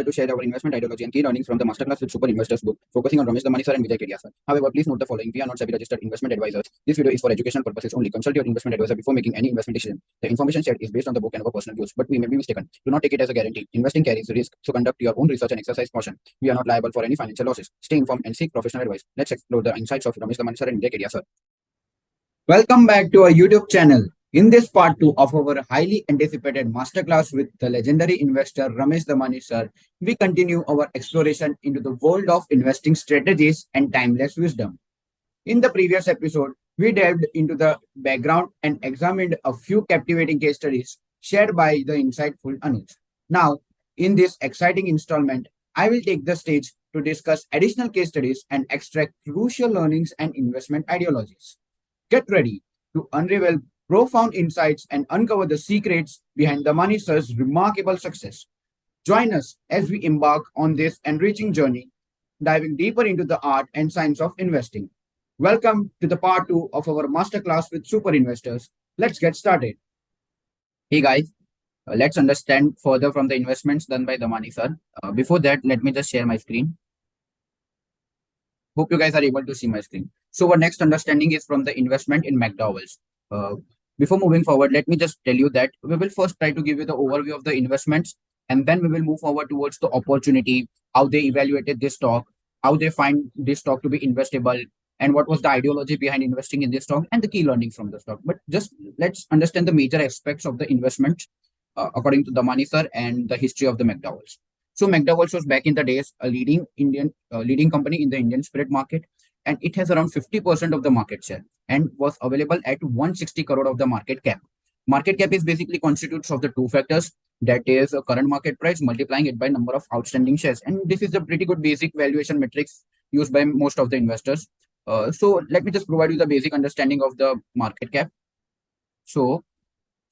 here to share our investment ideology and key learnings from the Masterclass with Superinvestors book, focusing on Ramesh, Damani sir and Vijay sir. However, please note the following: we are not SEBI registered investment advisors. This video is for educational purposes only. Consult your investment advisor before making any investment decision. The information shared is based on the book and our personal views, but we may be mistaken. Do not take it as a guarantee. Investing carries risk, so conduct your own research and exercise caution. We are not liable for any financial losses. Stay informed and seek professional advice. Let's explore the insights of Ramesh, Damani sir and Vijay sir. Welcome back to our YouTube channel. In this part 2 of our highly anticipated masterclass with the legendary investor Ramesh Damani sir, we continue our exploration into the world of investing strategies and timeless wisdom. In the previous episode, we delved into the background and examined a few captivating case studies shared by the insightful Anuj. Now, in this exciting installment, I will take the stage to discuss additional case studies and extract crucial learnings and investment ideologies. Get ready to unravel profound insights and uncover the secrets behind Damani sir's remarkable success. Join us as we embark on this enriching journey, diving deeper into the art and science of investing. Welcome to the part 2 of our masterclass with Superinvestors. Let's get started. Hey guys, let's understand further from the investments done by Damani sir. Before that, let me just share my screen. Hope you guys are able to see my screen. So our next understanding is from the investment in McDowell's. Before moving forward, let me just tell you that we will first try to give you the overview of the investments, and then we will move forward towards the opportunity, how they evaluated this stock, how they find this stock to be investable, and what was the ideology behind investing in this stock, and the key learnings from the stock. But just let's understand the major aspects of the investment according to Damani sir and the history of the McDowell's. So McDowell's was back in the days a leading company in the Indian spirit market, and it has around 50% of the market share and was available at 160 crore of the market cap. Market cap is basically constitutes of the two factors, that is a current market price multiplying it by number of outstanding shares, and this is a pretty good basic valuation metrics used by most of the investors. So let me just provide you the basic understanding of the market cap. So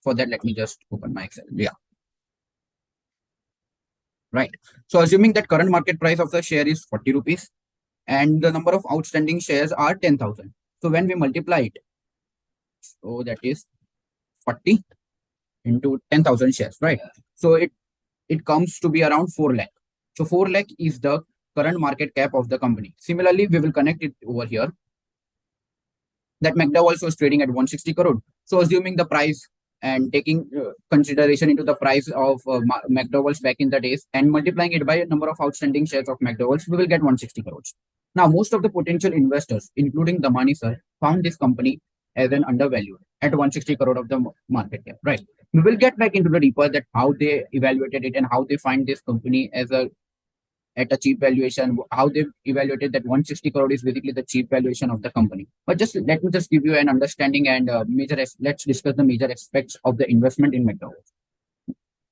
for that, let me just open my Excel. Yeah. Right. So assuming that current market price of the share is 40 rupees and the number of outstanding shares are 10,000. So when we multiply it, so that is 40 into 10,000 shares, right? So it comes to be around 4 lakh. So 4 lakh is the current market cap of the company. Similarly, we will connect it over here that McDowell's was trading at 160 crore. So assuming the price and taking consideration into the price of McDowell's back in the days and multiplying it by a number of outstanding shares of McDowell's, we will get 160 crores. Now, most of the potential investors, including Damani sir, found this company as an undervalued at 160 crore of the market cap, right? We will get back into the deeper that how they evaluated it and how they find this company as at a cheap valuation, how they evaluated that 160 crore is basically the cheap valuation of the company. But just let me just give you an understanding and let's discuss the major aspects of the investment in McDowell's.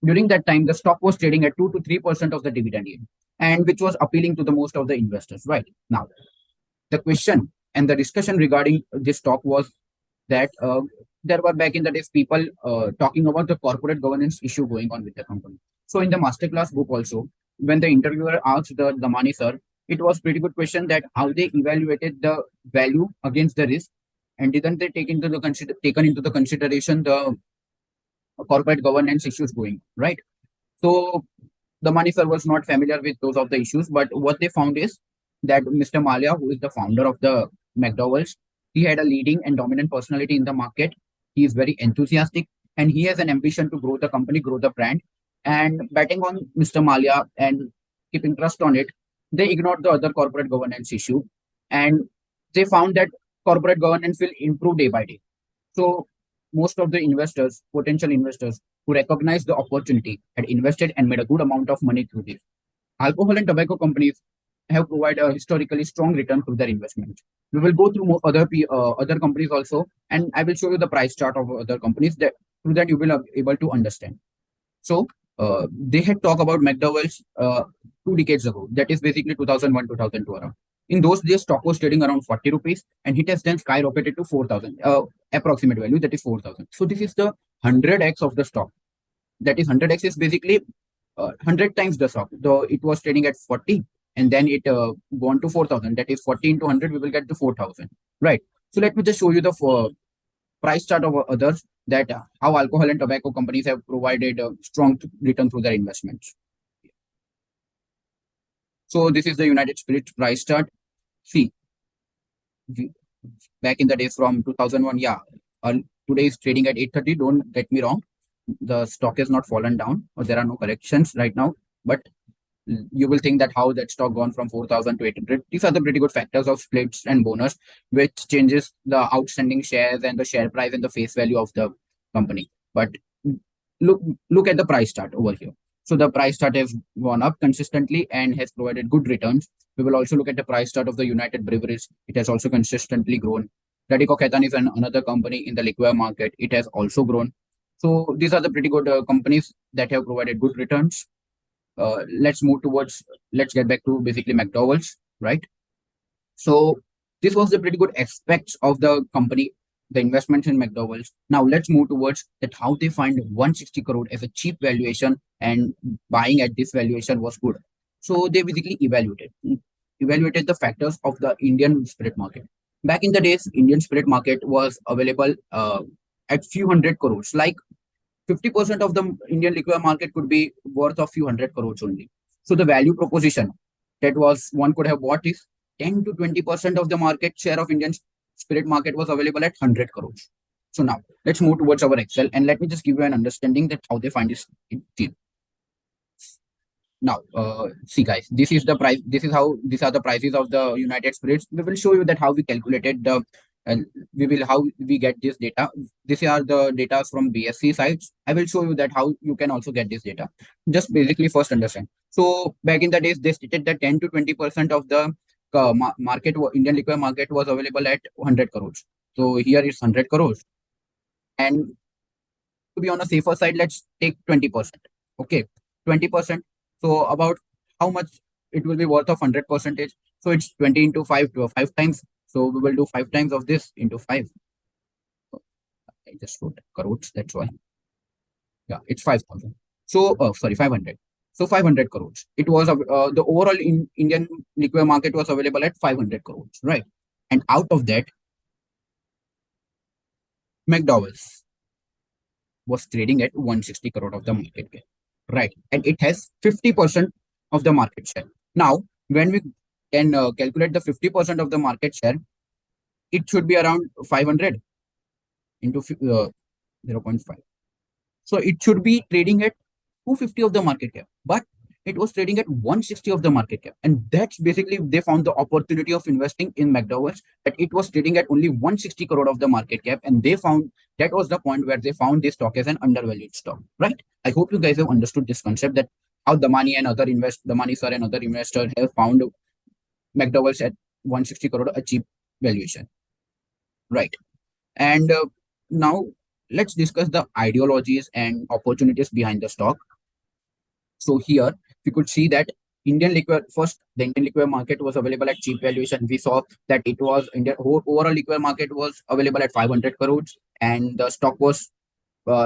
During that time, the stock was trading at 2 to 3% of the dividend yield, and which was appealing to the most of the investors, right? Now, the question and the discussion regarding this stock was that there were back in the days people talking about the corporate governance issue going on with the company. So in the masterclass book also, when the interviewer asked the Damani sir, it was pretty good question that how they evaluated the value against the risk, and didn't they taken into the consideration the corporate governance issues going, right? So Damani sir was not familiar with those of the issues, but what they found is that Mr. Malia, who is the founder of the McDowell's, he had a leading and dominant personality in the market. He is very enthusiastic and he has an ambition to grow the company, grow the brand. And betting on Mr. Malia and keeping trust on it, they ignored the other corporate governance issue. And they found that corporate governance will improve day by day. So most of the investors, potential investors who recognized the opportunity, had invested and made a good amount of money through this. Alcohol and tobacco companies have provided a historically strong return through their investment. We will go through other companies also, and I will show you the price chart of other companies that through that you will be able to understand. So they had talked about McDowell's 2 decades ago. That is basically 2001, 2002 around. In those days, stock was trading around 40 rupees and it has then skyrocketed to 4,000, approximate value that is 4,000. So this is the 100x of the stock. That is 100x is basically 100 times the stock. Though it was trading at 40 and then it gone to 4,000. That is 40 into 100, we will get to 4,000, right? So let me just show you the price chart of others that how alcohol and tobacco companies have provided a strong return through their investments. So this is the United Spirits price chart. See, we, back in the days from 2001, yeah, uh, today is trading at 830. Don't get me wrong. The stock has not fallen down or there are no corrections right now, but you will think that how that stock gone from 4,000 to 800. These are the pretty good factors of splits and bonus, which changes the outstanding shares and the share price and the face value of the company. But look look at the price chart over here. So the price chart has gone up consistently and has provided good returns. We will also look at the price chart of the United Breweries. It has also consistently grown. Radico Khaitan is another company in the liquor market. It has also grown. So these are the pretty good companies that have provided good returns. Let's get back to basically McDowell's, right? So this was the pretty good aspects of the company, the investments in McDowell's. Now let's move towards that how they find 160 crore as a cheap valuation and buying at this valuation was good. So they basically evaluated the factors of the Indian spirit market. Back in the days, Indian spirit market was available at few hundred crores. Like 50% of the Indian liquor market could be worth a few hundred crores only. So the value proposition that was one could have bought is 10 to 20% of the market share of Indian spirit market was available at 100 crores. So now let's move towards our Excel and let me just give you an understanding that how they find this deal. Now, see guys, this is the price. This is how these are the prices of the United Spirits. We will show you that how we calculated the and we will how we get this data. These are the data from BSC sites. I will show you that how you can also get this data. Just basically first understand. So back in the days, they stated that 10 to 20% of the Indian liquor market was available at 100 crores. So here is 100 crores. And to be on a safer side, let's take 20%. Okay, 20%. So about how much it will be worth of 100 percentage. So it's 20 into 5 to 5 times. So we will do 5 times of this into 5. I just wrote crores. That's why. Yeah, it's 5,000. So, sorry, 500. So 500 crores. It was the overall Indian liquor market was available at 500 crores, right? And out of that, McDowell's was trading at 160 crore of the market cap, right? And it has 50% of the market share. Now, when we can calculate the 50% of the market share, it should be around 500 into 0.5. So it should be trading at 250 of the market cap, but it was trading at 160 of the market cap. And that's basically they found the opportunity of investing in McDowell's that it was trading at only 160 crore of the market cap. And they found that was the point where they found this stock as an undervalued stock, right? I hope you guys have understood this concept that how Damani and other Damani sir and other investors have found McDowell's at 160 crore a cheap valuation, right? And now let's discuss the ideologies and opportunities behind the stock. So here we could see that Indian liquor first, the Indian liquor market was available at cheap valuation. We saw that it was Indian overall liquor market was available at 500 crores, and the stock was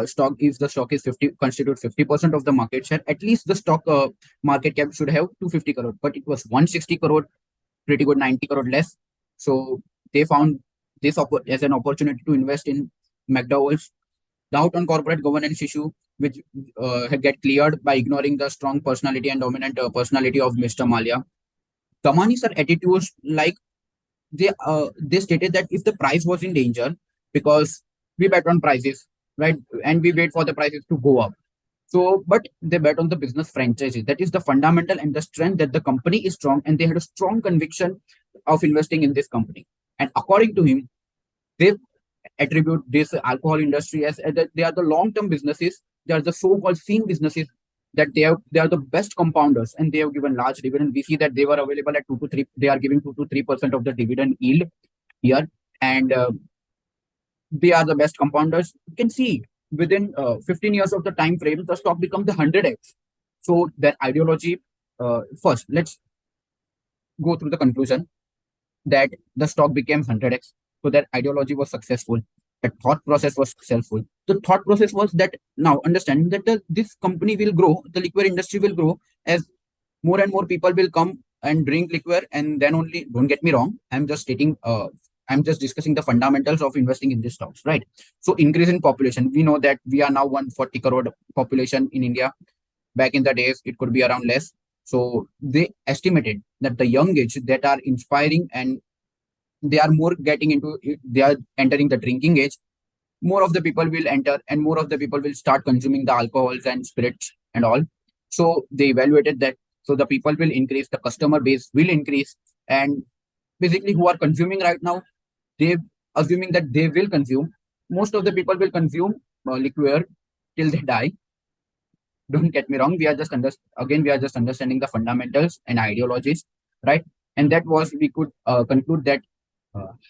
stock if the stock is 50 constitute 50% of the market share. At least the stock market cap should have 250 crore, but it was 160 crore, pretty good 90 crore less. So they found this as an opportunity to invest in McDowell's. Doubt on corporate governance issue, which get cleared by ignoring the strong personality and dominant personality of Mr. Malia. Damani sir attitudes like they stated that if the price was in danger, because we bet on prices, right, and we wait for the prices to go up. So, but they bet on the business franchises. That is the fundamental and the strength that the company is strong, and they had a strong conviction of investing in this company. And according to him, they attribute this alcohol industry as that they are the long-term businesses. They are the so-called seen businesses that they are the best compounders, and they have given large dividend. We see that they were available at 2 to 3. They are giving 2 to 3% of the dividend yield here, and they are the best compounders. You can see within 15 years of the time frame, the stock becomes the 100x. So that ideology. First, let's go through the conclusion that the stock became 100x. So that ideology was successful. The thought process was successful. The thought process was that now understanding that this company will grow, the liquor industry will grow as more and more people will come and drink liquor, and then only. Don't get me wrong. I'm just stating. I'm just discussing the fundamentals of investing in these stocks, right? So increase in population. We know that we are now 140 crore population in India. Back in the days, it could be around less. So they estimated that the young age that are inspiring and they are more getting into they are entering the drinking age, more of the people will enter and more of the people will start consuming the alcohols and spirits and all. So they evaluated that. So the people will increase, the customer base will increase, and basically who are consuming right now, they assuming that they will consume. Most of the people will consume liquor till they die. Don't get me wrong. We are just again we are just understanding the fundamentals and ideologies, right? And that was we could conclude that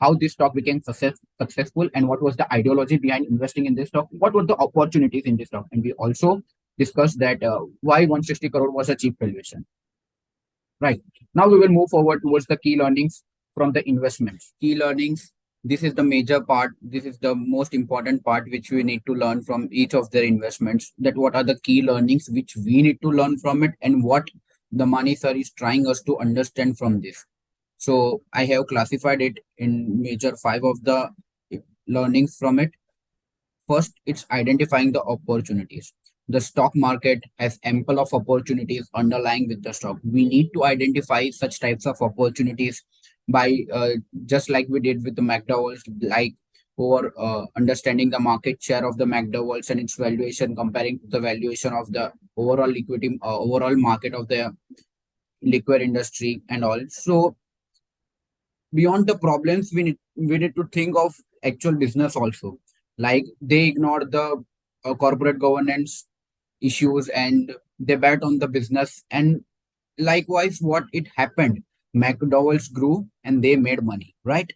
how this stock became successful and what was the ideology behind investing in this stock, what were the opportunities in this stock, and we also discussed that why 160 crore was a cheap valuation. Right. Now we will move forward towards the key learnings from the investments. Key learnings. This is the major part. This is the most important part which we need to learn from each of their investments. That what are the key learnings which we need to learn from it and what Damani sir is trying us to understand from this. So I have classified it in major five of the learnings from it. First, it's identifying the opportunities. The stock market has ample of opportunities underlying with the stock. We need to identify such types of opportunities by just like we did with the McDowell's, like over understanding the market share of the McDowell's and its valuation, comparing to the valuation of the overall liquidity, overall market of the liquor industry and all. So beyond the problems, we need to think of actual business also. Like they ignore the corporate governance issues and they bet on the business. And likewise, what it happened, McDowell's grew and they made money, right?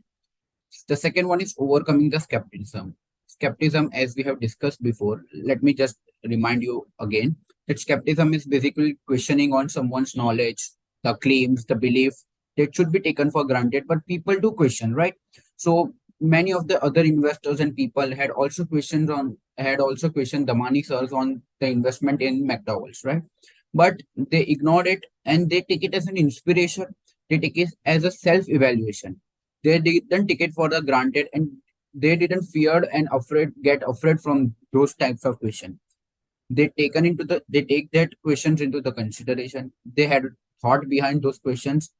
The second one is overcoming the skepticism. Skepticism, as we have discussed before, let me just remind you again that skepticism is basically questioning on someone's knowledge, the claims, the belief that should be taken for granted, but people do question, right? So many of the other investors and people had also questioned the money source on the investment in McDowell's, right? But they ignored it and they take it as an inspiration. They take it as a self-evaluation. They didn't take it for the granted and they didn't fear and get afraid from those types of questions. They take that questions into the consideration. They had thought behind those questions.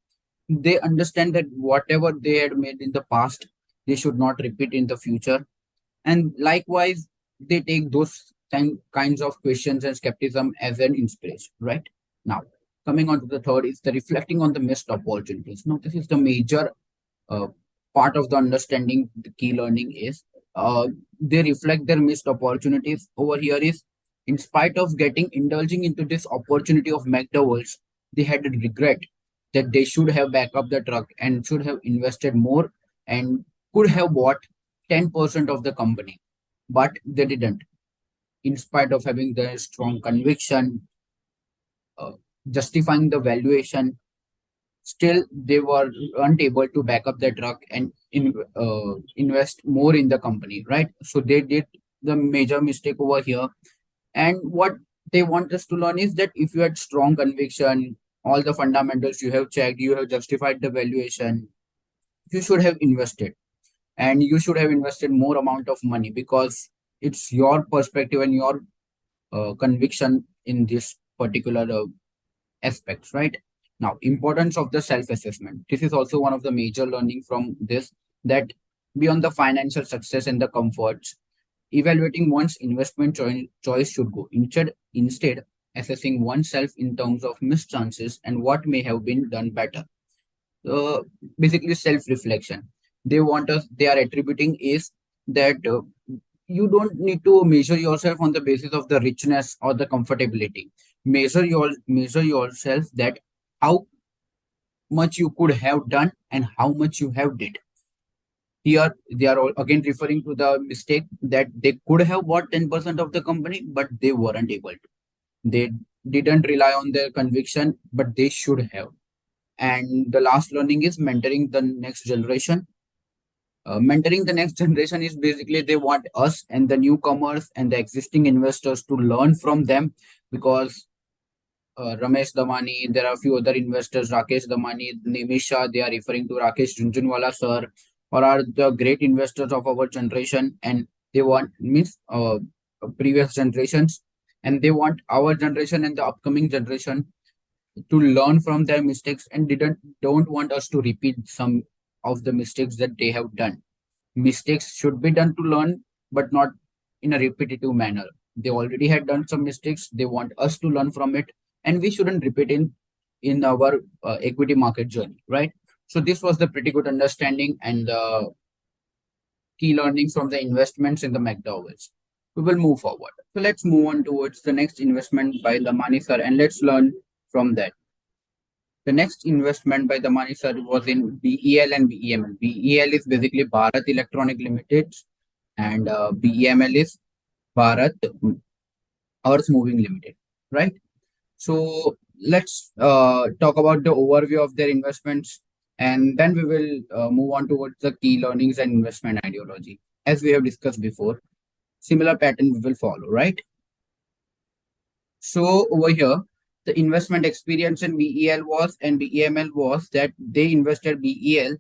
They understand that whatever they had made in the past, they should not repeat in the future. And likewise, they take those kinds of questions and skepticism as an inspiration, right? Now, coming on to the third is the reflecting on the missed opportunities. Now, this is the major uh, part of the understanding the key learning is they reflect their missed opportunities. Over here is in spite of getting indulging into this opportunity of McDowell's, they had a regret that they should have back up the truck and should have invested more and could have bought 10% of the company, but they didn't. In spite of having the strong conviction, uh, justifying the valuation, still they were unable to back up the truck and invest more in the company, right? So they did the major mistake over here. And what they want us to learn is that if you had strong conviction, all the fundamentals you have checked, you have justified the valuation, you should have invested and you should have invested more amount of money because it's your perspective and your conviction in this particular aspects, right? Now, importance of the self-assessment. This is also one of the major learning from this, that beyond the financial success and the comforts, evaluating one's investment choice should go. Instead, assessing oneself in terms of missed chances and what may have been done better. Uh, Basically, self-reflection. They are attributing is that you don't need to measure yourself on the basis of the richness or the comfortability. Measure yourself that how much you could have done and how much you have did. Here they are again referring to the mistake that they could have bought 10% of the company, but they weren't able to. They didn't rely on their conviction, but they should have. And the last learning is mentoring the next generation. Mentoring the next generation is basically they want us and the newcomers and the existing investors to learn from them because Ramesh Damani, there are a few other investors, Rakesh Damani, Nimisha, they are referring to Rakesh Junjunwala sir, or are the great investors of our generation, and they want means previous generations, and they want our generation and the upcoming generation to learn from their mistakes and don't want us to repeat some of the mistakes that they have done. Mistakes should be done to learn, but not in a repetitive manner. They already had done some mistakes. They want us to learn from it, and we shouldn't repeat in our equity market journey, right? So this was the pretty good understanding and key learnings from the investments in the McDowells. We will move forward. So let's move on towards the next investment by Damani sir, and let's learn from that. The next investment by Damani sir was in BEL and BEML. BEL is basically Bharat Electronic Limited, and BEML is Bharat Earth Moving Limited, right? So let's talk about the overview of their investments, and then we will move on towards the key learnings and investment ideology. As we have discussed before, similar pattern we will follow, right? So over here, the investment experience in BEL was and BEML was that they invested BEL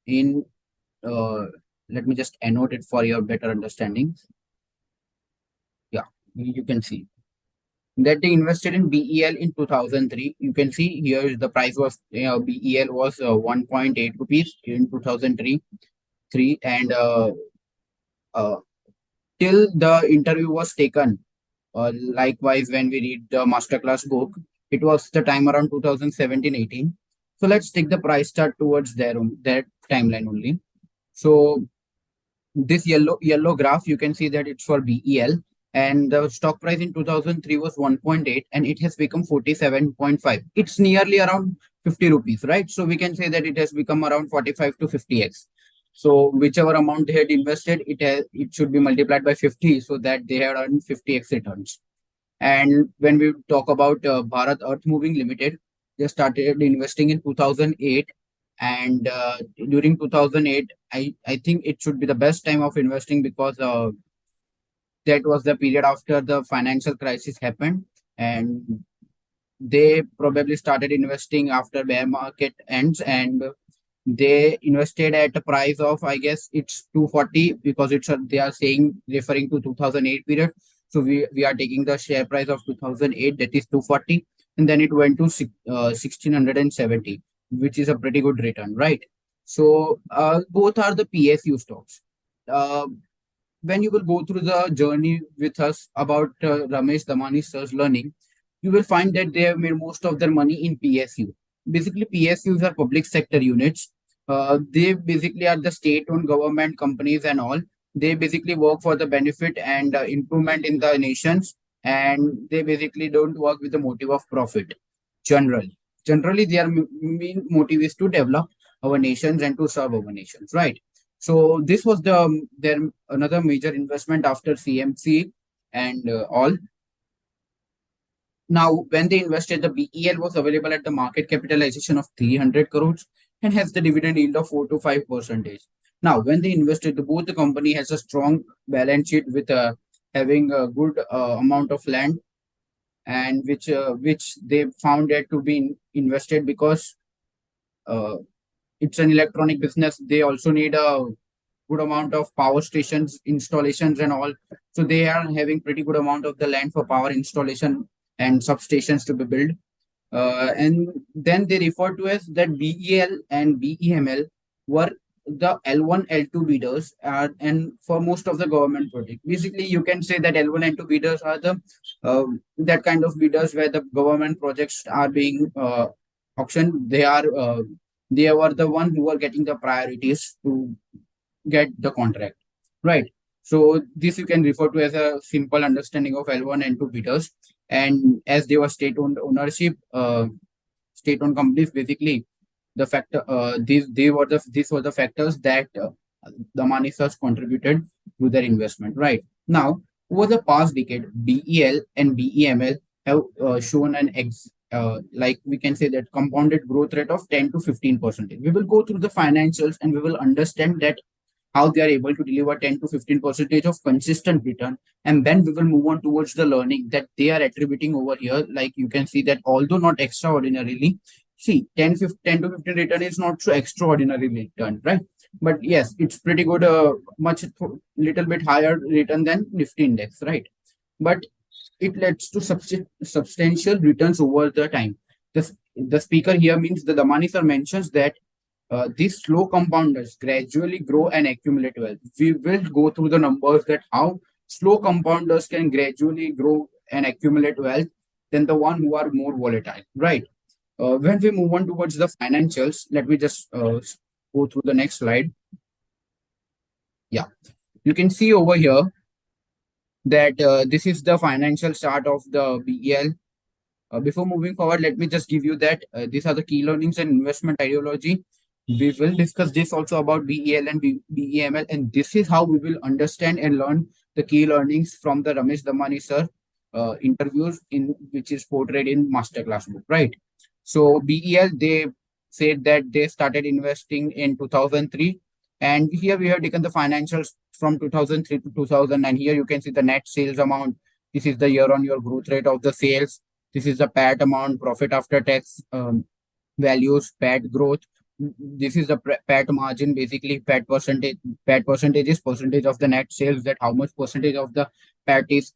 in, uh, let me just annotate it for your better understanding. Yeah, you can see that they invested in BEL in 2003. You can see here the price was BEL was 1.8 rupees in 2003, and uh, till the interview was taken. Likewise, when we read the Masterclass book, it was the time around 2017-18. So let's take the price chart towards their timeline only. So this yellow graph, you can see that it's for BEL, and the stock price in 2003 was 1.8, and it has become 47.5. It's nearly around 50 rupees, right? So we can say that it has become around 45 to 50x. So whichever amount they had invested, it should be multiplied by 50, so that they had earned 50x returns. And when we talk about Bharat Earth Moving Limited, they started investing in 2008, and during 2008, I think it should be the best time of investing, because that was the period after the financial crisis happened, and they probably started investing after bear market ends, and they invested at a price of, I guess it's 240, because they are saying referring to 2008 period. So we are taking the share price of 2008, that is 240, and then it went to 1670, which is a pretty good return, right? So both are the PSU stocks. Uh, when you will go through the journey with us about Ramesh Damani Sir's learning, you will find that they have made most of their money in PSU. Basically, PSUs are public sector units. They basically are the state-owned government companies and all. They basically work for the benefit and improvement in the nations, and they basically don't work with the motive of profit. Generally, generally, their main motive is to develop our nations and to serve our nations, right? So this was their another major investment after CMC and all. Now, when they invested, the BEL was available at the market capitalization of 300 crores and has the dividend yield of 4 to 5%. Now, when they invested, both the company has a strong balance sheet with having a good amount of land, and which they found it to be invested because uh, it's an electronic business. They also need a good amount of power stations installations and all, so they are having pretty good amount of the land for power installation and substations to be built. And then they refer to as that BEL and BEML were the L1 L2 bidders, and for most of the government project, basically you can say that L1 and 2 bidders are the that kind of bidders where the government projects are being auctioned. They were the one who are getting the priorities to get the contract, right? So this you can refer to as a simple understanding of L1 and 2 bidders. And as they were state-owned ownership, state-owned companies, basically the factor these were the factors that the money source contributed to their investment, right? Now, over the past decade, BEL and BEML have shown like we can say that compounded growth rate of 10 to 15%. We will go through the financials and we will understand that how they are able to deliver 10 to 15% of consistent return. And then we will move on towards the learning that they are attributing over here. Like you can see that although not extraordinarily, see 10 to 15 return is not so extraordinary return, right? But yes, it's pretty good, little bit higher return than Nifty index, right? But it leads to substantial returns over the time. The speaker here means the Damani sir mentions that these slow compounders gradually grow and accumulate wealth. We will go through the numbers that how slow compounders can gradually grow and accumulate wealth than the one who are more volatile, right? When we move on towards the financials, let me just go through the next slide. Yeah, you can see over here that this is the financial chart of the BEL. Before moving forward, let me just give you that these are the key learnings and investment ideology. We will discuss this also about BEL and BEML, and this is how we will understand and learn the key learnings from the Ramesh Damani sir interviews in which is portrayed in Masterclass book, right? So BEL, they said that they started investing in 2003, and here we have taken the financials from 2003 to 2009. Here you can see the net sales amount. This is the year-on-year growth rate of the sales. This is the PAT amount, profit after tax values, PAT growth. This is the PAT margin, basically PAT percentage. PAT percentage is percentage of the net sales, that how much percentage of the PAT is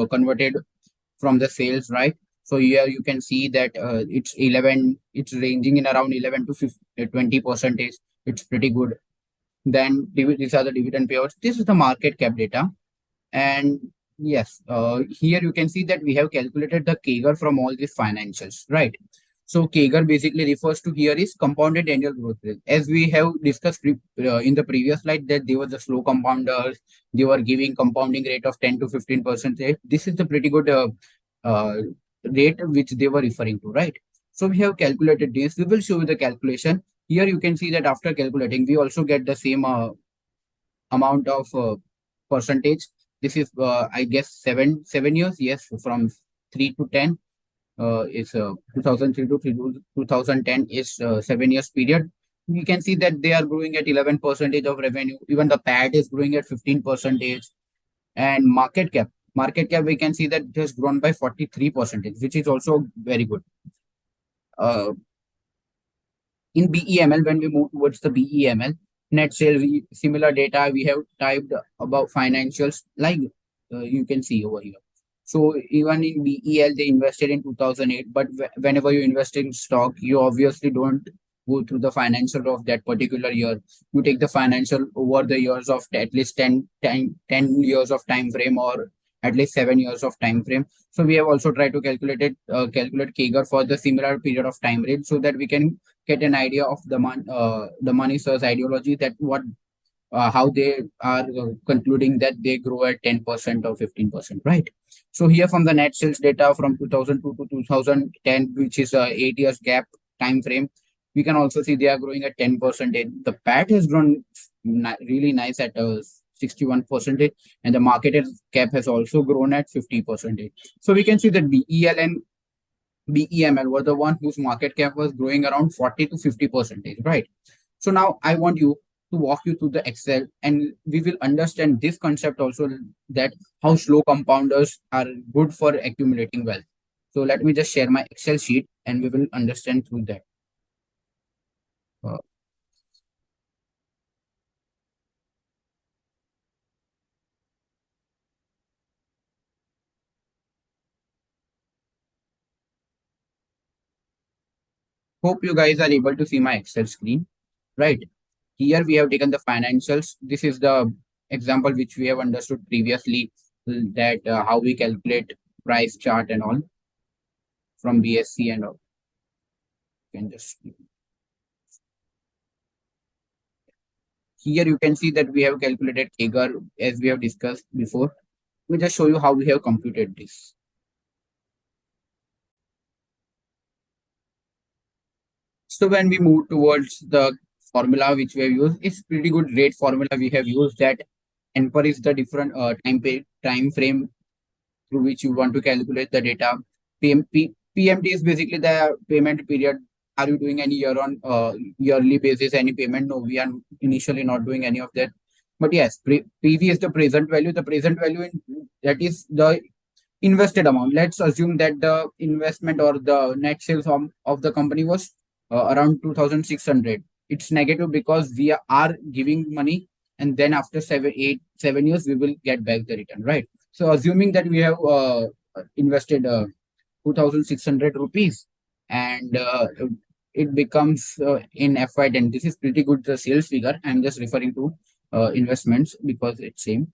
converted from the sales, right? So here you can see that it's 11, it's ranging in around 11 to 20 percentage. It's pretty good. Then these are the dividend payouts. This is the market cap data. And yes, here you can see that we have calculated the CAGR from all these financials, right? So CAGR basically refers to here is compounded annual growth rate. As we have discussed in the previous slide that they were the slow compounders, they were giving compounding rate of 10 to 15%. This is the pretty good uh, rate which they were referring to, right? So we have calculated this. We will show you the calculation. Here you can see that after calculating, we also get the same amount of percentage. This is, I guess, 7 years. Yes, from 3 to 10 is 2003 to 2010 is 7 years period. We can see that they are growing at 11 percentage of revenue. Even the PAT is growing at 15 percentage. And market cap, we can see that it has grown by 43 percentage, which is also very good. Uh, in BEML, when we move towards the BEML, net sales, similar data we have typed about financials, like you can see over here. So even in BEL, they invested in 2008, but whenever you invest in stock, you obviously don't go through the financial of that particular year. You take the financial over the years of at least 10 years of time frame, or at least 7 years of time frame. So we have also tried to calculate CAGR for the similar period of time range, so that we can get an idea of the money source ideology, that what how they are concluding that they grow at 10% or 15%, right? So here from the net sales data from 2002 to 2010, which is a 8 years gap time frame, we can also see they are growing at 10%. The PAT has grown really nice at 61%, and the market cap has also grown at 50%. So we can see that BEL and BEML were the one whose market cap was growing around 40 to 50%, right? So now I want you to walk you through the Excel, and we will understand this concept also, that how slow compounders are good for accumulating wealth. So let me just share my Excel sheet and we will understand through that. Uh, Hope you guys are able to see my Excel screen, right? Here we have taken the financials. This is the example which we have understood previously, that how we calculate price chart and all from BSC and all. You can just here you can see that we have calculated CAGR as we have discussed before. Let me just show you how we have computed this. So when we move towards the formula which we have used, it's pretty good rate formula we have used, that N per is the different time frame through which you want to calculate the data. PMT is basically the payment period. Are you doing any yearly basis, any payment? No, we are initially not doing any of that. But yes, PV is the present value. The present value that is the invested amount. Let's assume that the investment or the net sales of the company was around 2,600. It's negative because we are giving money, and then after 7 years we will get back the return, right? So assuming that we have invested 2,600 rupees, and it becomes in FY10. This is pretty good, the sales figure. I'm just referring to investments because it's same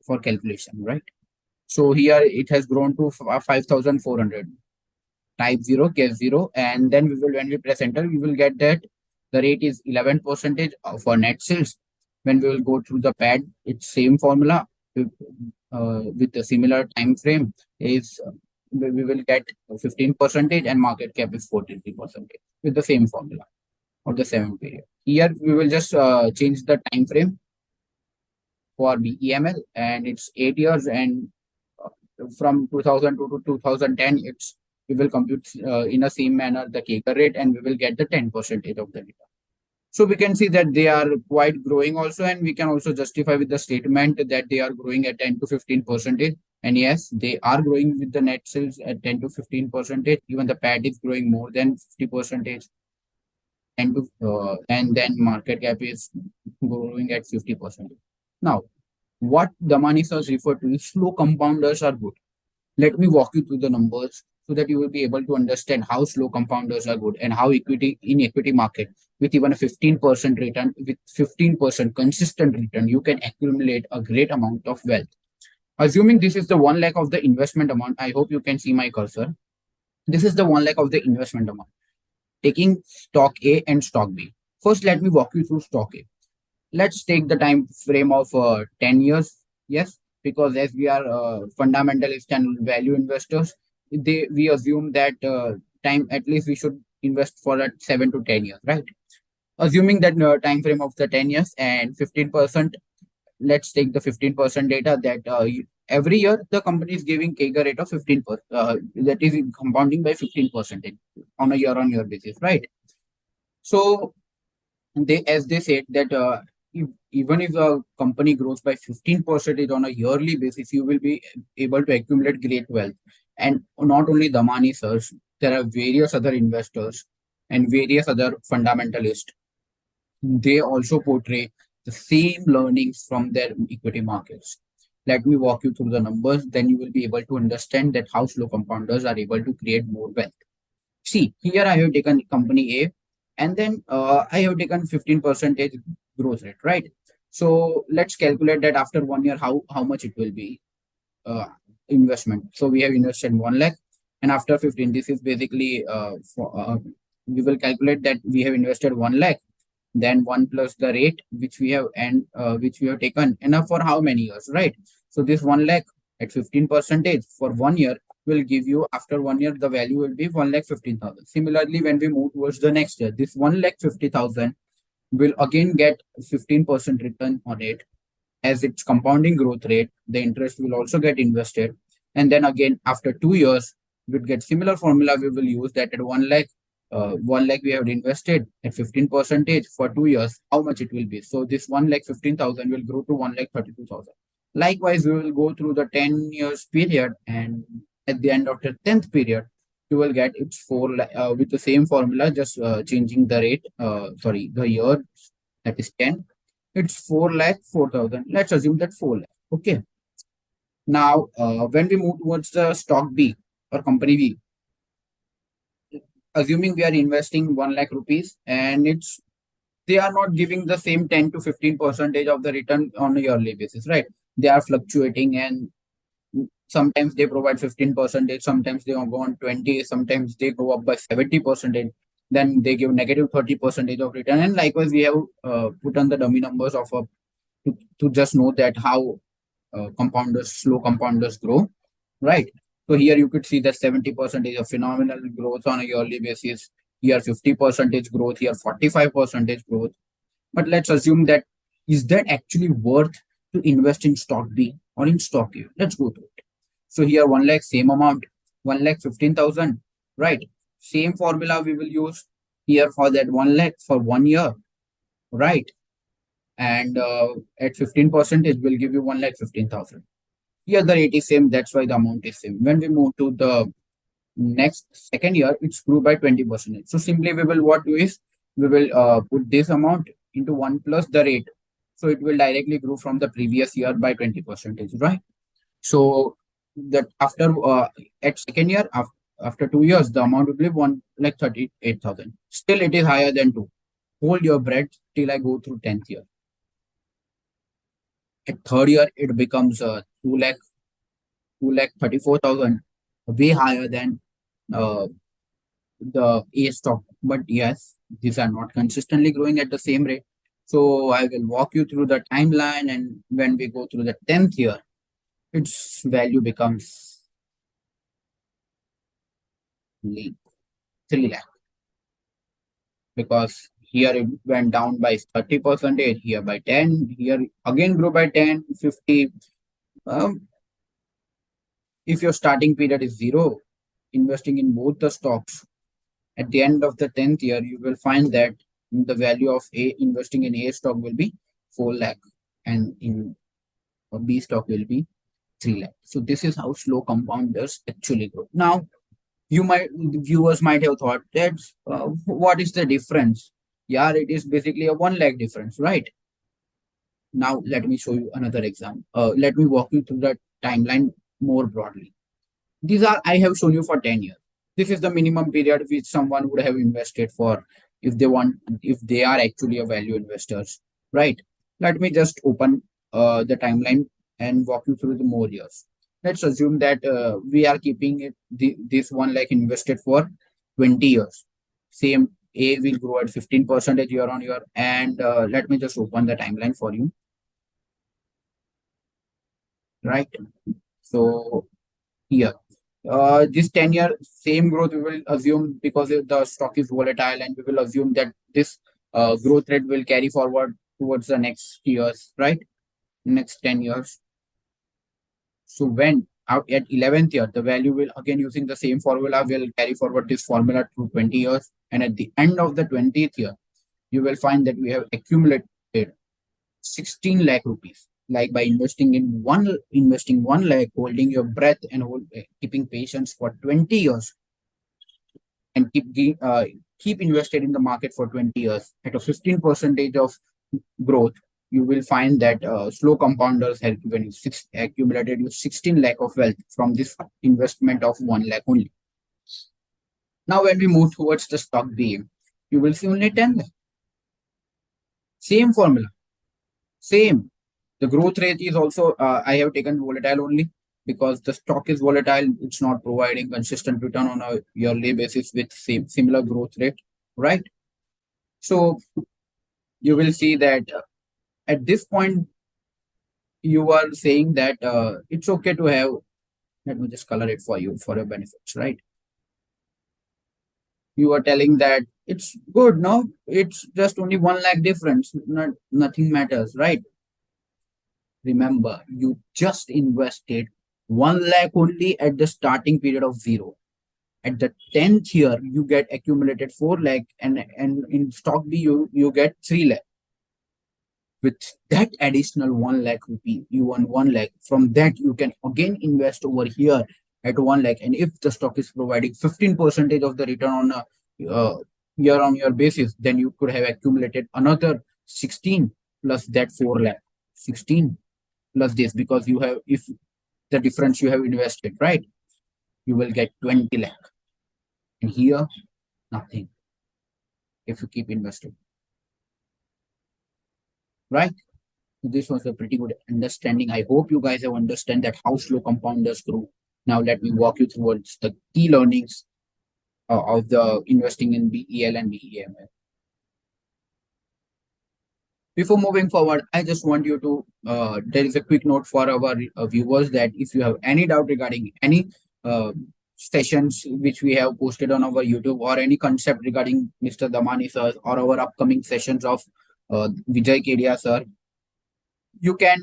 for calculation, right? So here it has grown to 5,400. Type 0, case 0, and then we will, when we press enter, we will get that the rate is 11 percentage for net sales. When we will go through the pad, it's same formula with a similar time frame is we will get 15 percentage and market cap is 43 percentage with the same formula of the 7 period. Here we will just change the time frame for BEML, and it's 8 years, and from 2002 to 2010, it's we will compute in a same manner the CAGR rate, and we will get the 10 percentage of the data. So we can see that they are quite growing also, and we can also justify with the statement that they are growing at 10 to 15 percentage. And yes, they are growing with the net sales at 10 to 15 percentage. Even the PAT is growing more than 50 percentage, and then market cap is growing at 50 percent. Now, what Damani sir referred to is slow compounders are good. Let me walk you through the numbers so that you will be able to understand how slow compounders are good and how equity market with even a 15% return, with 15% consistent return, you can accumulate a great amount of wealth. Assuming this is the 1 lakh of the investment amount, I hope you can see my cursor. This is the 1 lakh of the investment amount, taking stock A and stock B. First, let me walk you through stock A. Let's take the time frame of 10 years. Yes, because as we are fundamentalist and value investors, we assume that time at least we should invest for that 7 to 10 years, right? Assuming that time frame of the 10 years and 15%, let's take the 15% data that every year the company is giving CAGR rate of 15%, that is compounding by 15% on a year-on-year basis, right? So as they said that even if a company grows by 15% on a yearly basis, you will be able to accumulate great wealth. And not only Damani sirs, there are various other investors and various other fundamentalists. They also portray the same learnings from their equity markets. Let me walk you through the numbers, then you will be able to understand that how slow compounders are able to create more wealth. See, here I have taken company A, and then I have taken 15% growth rate, right? So let's calculate that after 1 year, how much it will be investment. So we have invested 1 lakh, and after 15, this is basically we will calculate that we have invested 1 lakh, then 1 plus the rate which we have and which we have taken, enough for how many years, right? So this 1 lakh at 15% for 1 year will give you, after 1 year, the value will be 1,15,000. Similarly, when we move towards the next year, this 1,50,000 will again get 15% return on it. As its compounding growth rate, the interest will also get invested. And then again, after 2 years, we'll get similar formula. We will use that at 1 lakh. 1 lakh we have invested at 15% for 2 years, how much it will be. So this 1,15,000 will grow to 1,32,000. Likewise, we will go through the 10 years period, and at the end of the 10th period, you will get it's 4 lakh with the same formula, just changing the rate, the year, that is 10. It's 4 lakh 4,000. Let's assume that 4 lakh. Okay. Now, when we move towards the stock B or company B, assuming we are investing 1 lakh rupees, and they are not giving the same 10 to 15% of the return on a yearly basis, right? They are fluctuating, and sometimes they provide 15%, sometimes they go on 20, sometimes they go up by 70%, then they give negative 30% of return. And likewise, we have put on the dummy numbers of to just know that how slow compounders grow, right? So here you could see that 70% is a phenomenal growth on a yearly basis. Here 50% growth, here 45% growth. But let's assume that is that actually worth to invest in stock B or in stock A? Let's go through it. So here 1 lakh, same amount, 1,15,000, right? Same formula we will use here for that 1 lakh for 1 year, right? And at 15% will give you 1,15,000. Here the rate is same, that's why the amount is same. When we move to the next second year, it's grew by 20%. So simply we will what do is we will put this amount into 1 plus the rate. So it will directly grow from the previous year by 20%, right? So that after at second year, after 2 years, the amount will be one like 38,000. Still, it is higher than two. Hold your breath till I go through 10th year. At third year, it becomes 2 lakh 34,000, way higher than uh, the A stock. But yes, these are not consistently growing at the same rate. So I will walk you through the timeline, and when we go through the 10th year, its value becomes 3 lakh, because here it went down by 30%, here by 10, here again grew by 10, 50. Um, if your starting period is zero, investing in both the stocks, at the end of the 10th year, you will find that the value of A investing in A stock will be 4 lakh, and in B stock will be 3 lakh. So this is how slow compounders actually grow. Now, viewers might have thought that what is the difference? Yeah, it is basically a 1 lakh difference, right? Now, let me show you another example. Let me walk you through the timeline more broadly. These are, I have shown you for 10 years. This is the minimum period which someone would have invested for if they want, if they are actually a value investors, right? Let me just open the timeline and walk you through the more years. Let's assume that we are keeping it this 1 lakh invested for 20 years. Same A will grow at 15% year on year. And let me just open the timeline for you, right? So here, this 10-year same growth we will assume, because the stock is volatile, and we will assume that this growth rate will carry forward towards the next years, right? Next 10 years. So when out at 11th year, the value will, again using the same formula, will carry forward this formula to 20 years. And at the end of the 20th year, you will find that we have accumulated 16 lakh rupees, like by investing 1 lakh, holding your breath, and keeping patience for 20 years, and keep invested in the market for 20 years at a 15% of growth. You will find that slow compounders have given you accumulated you 16 lakh of wealth from this investment of 1 lakh only. Now, when we move towards the stock BM, you will see only 10 lakh. Same formula, same. The growth rate is also, I have taken volatile only, because the stock is volatile. It's not providing consistent return on a yearly basis with similar growth rate, right? So you will see that at this point, you are saying that it's okay to have, let me just color it for you for your benefits, right? You are telling that it's good, no? It's just only 1 lakh difference, nothing matters, right? Remember, you just invested 1 lakh only at the starting period of zero. At the 10th year, you get accumulated 4 lakh, and in stock B, you get 3 lakh. With that additional 1 lakh rupee, you earn 1 lakh. From that, you can again invest over here at 1 lakh. And if the stock is providing 15% of the return on a year on year basis, then you could have accumulated another 16 plus that 4 lakh. 16 plus this, because you have, if the difference you have invested, right, you will get 20 lakh. And here, nothing if you keep investing, right? This was a pretty good understanding. I hope you guys have understand that how slow compounders grow. Now let me walk you towards the key learnings of the investing in BEL and BEML. Before moving forward, I just want you to, there is a quick note for our viewers, that if you have any doubt regarding any uh, sessions which we have posted on our YouTube, or any concept regarding Mr. Damani sir, or our upcoming sessions of Vijay Kedia sir, you can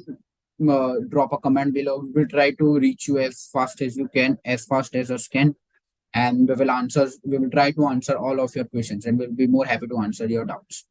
drop a comment below. We'll try to reach you as fast as you can, as fast as us can, and we will try to answer all of your questions, and we'll be more happy to answer your doubts.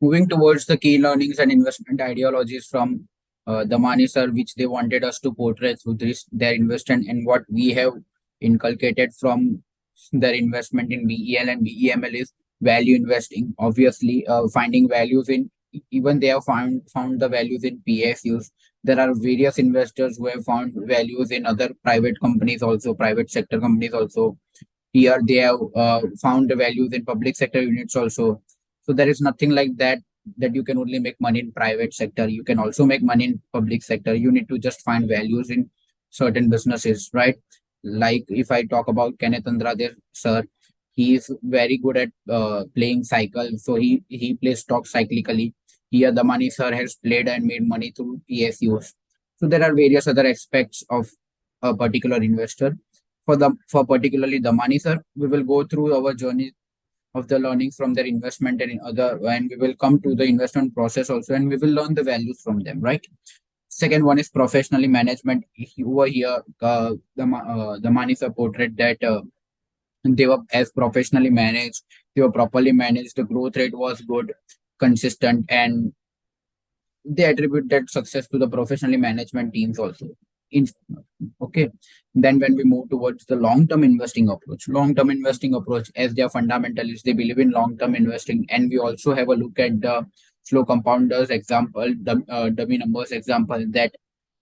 Moving towards the key learnings and investment ideologies from Damani sir, which they wanted us to portray through their investment, and what we have inculcated from their investment in BEL and BEML is value investing. Obviously, finding values in even they have found the values in PSUs. There are various investors who have found values in other private companies also, private sector companies also. Here they have found the values in public sector units also. So there is nothing like that, that you can only make money in private sector. You can also make money in public sector. You need to just find values in certain businesses, right? Like if I talk about Kenneth Andrade, sir, he is very good at playing cycle. So he plays stock cyclically. Here the money sir has played and made money through PSUs. So there are various other aspects of a particular investor. For particularly the money sir, we will go through our journey of the learnings from their investment and in other, and we will come to the investment process also, and we will learn the values from them, right? Second one is professionally management. Over here, the money sir portrayed that they were as professionally managed, they were properly managed, the growth rate was good, consistent, and they attribute that success to the professionally management teams also. In, okay, then when we move towards the long-term investing approach, as they are fundamentalists, they believe in long-term investing, and we also have a look at the slow compounders example, the dummy numbers example, that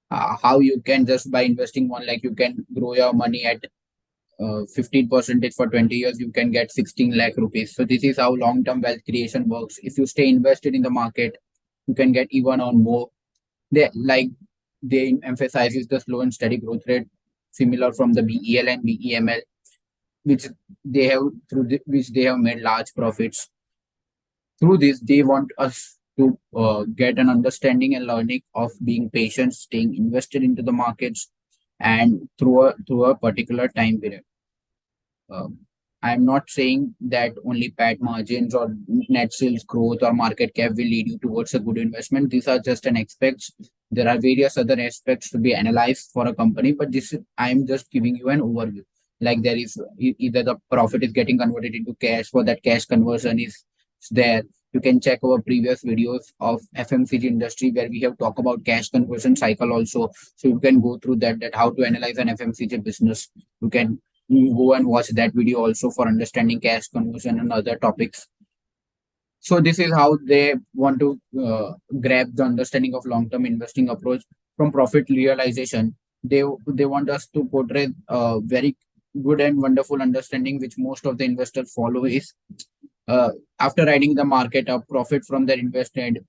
how you can just by investing 1 lakh, you can grow your money at 15% for 20 years, you can get 16 lakh rupees. So this is how long-term wealth creation works. If you stay invested in the market, you can get even on more. They emphasizes the slow and steady growth rate, similar from the BEL and BEML, which which they have made large profits. Through this, they want us to get an understanding and learning of being patient, staying invested into the markets, and through a particular time period. Um, I'm not saying that only PAT margins or net sales growth or market cap will lead you towards a good investment. These are just an aspects. There are various other aspects to be analyzed for a company, but I'm just giving you an overview. Like there is either the profit is getting converted into cash, for that cash conversion is there. You can check our previous videos of FMCG industry where we have talked about cash conversion cycle also. So you can go through that how to analyze an FMCG business. You can go and watch that video also for understanding cash conversion and other topics. So this is how they want to grab the understanding of long-term investing approach from profit realization. They want us to portray a very good and wonderful understanding, which most of the investors follow is after riding the market up, profit from their investment.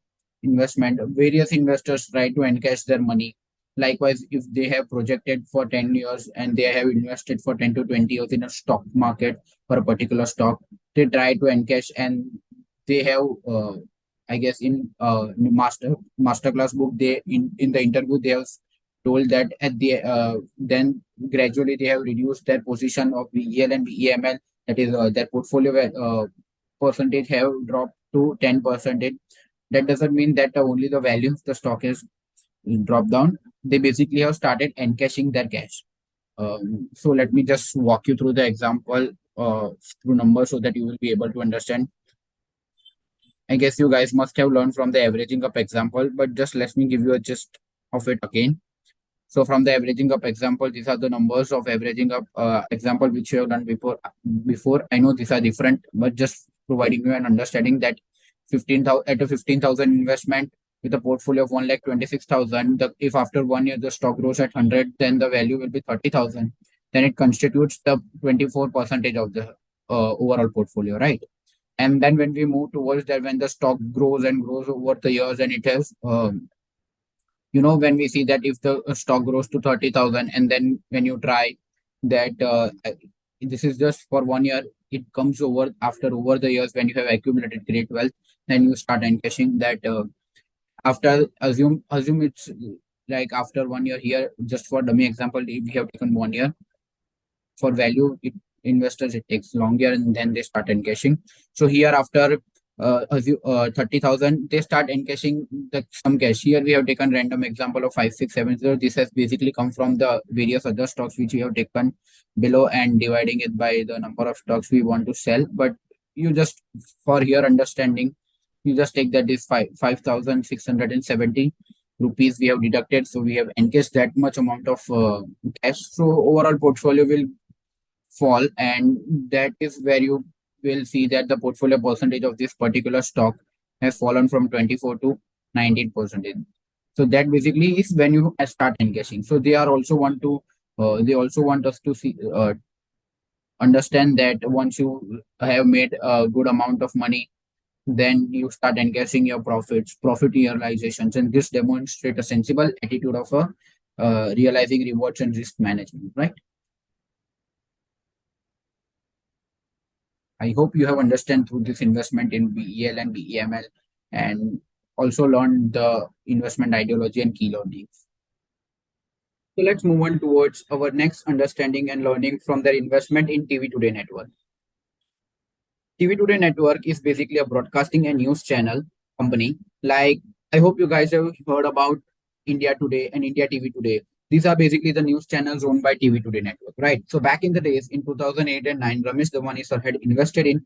Various investors try to encash their money. Likewise, if they have projected for 10 years and they have invested for 10 to 20 years in a stock market for a particular stock, they try to encash, and they have, I guess, in masterclass book, they in the interview they have told that at the then gradually they have reduced their position of BEL and BEML. That is, their portfolio percentage have dropped to 10%. That doesn't mean that only the value of the stock is dropped down. They basically have started encashing their cash. So let me just walk you through the example through numbers so that you will be able to understand. I guess you guys must have learned from the averaging up example, but just let me give you a gist of it again. So from the averaging up example, these are the numbers of averaging up example which you have done before. I know these are different, but just providing you an understanding that 15,000 at a 15,000 investment with a portfolio of 1,26,000. If after 1 year the stock grows at 100, then the value will be 30,000. Then it constitutes the 24% of the overall portfolio, right? And then when we move towards that, when the stock grows and grows over the years, and it has when we see that if the stock grows to 30,000, and then when you try that this is just for 1 year, it comes over after over the years when you have accumulated great wealth, then you start encashing that after assume it's like after 1 year. Here, just for dummy example, we have taken 1 year. For value investors, it takes longer, and then they start encashing. So here after 30,000, they start encashing some cash. Here we have taken random example of 5670. This has basically come from the various other stocks which we have taken below and dividing it by the number of stocks we want to sell. But you just, for here understanding, you just take that is 5,670 rupees we have deducted. So we have encashed that much amount of cash. So overall portfolio will fall, and that is where you will see that the portfolio percentage of this particular stock has fallen from 24 to 19%. So that basically is when you start engaging. So they are also want to they also want us to see understand that once you have made a good amount of money, then you start encashing your profit realizations, and this demonstrate a sensible attitude of a realizing rewards and risk management, right? I hope you have understand through this investment in BEL and BEML, and also learned the investment ideology and key learnings. So let's move on towards our next understanding and learning from their investment in TV Today Network. TV Today Network is basically a broadcasting and news channel company. Like, I hope you guys have heard about India Today and India TV Today. These are basically the news channels owned by TV Today Network, right? So back in the days, in 2008 and 9, Ramesh Damani sir had invested in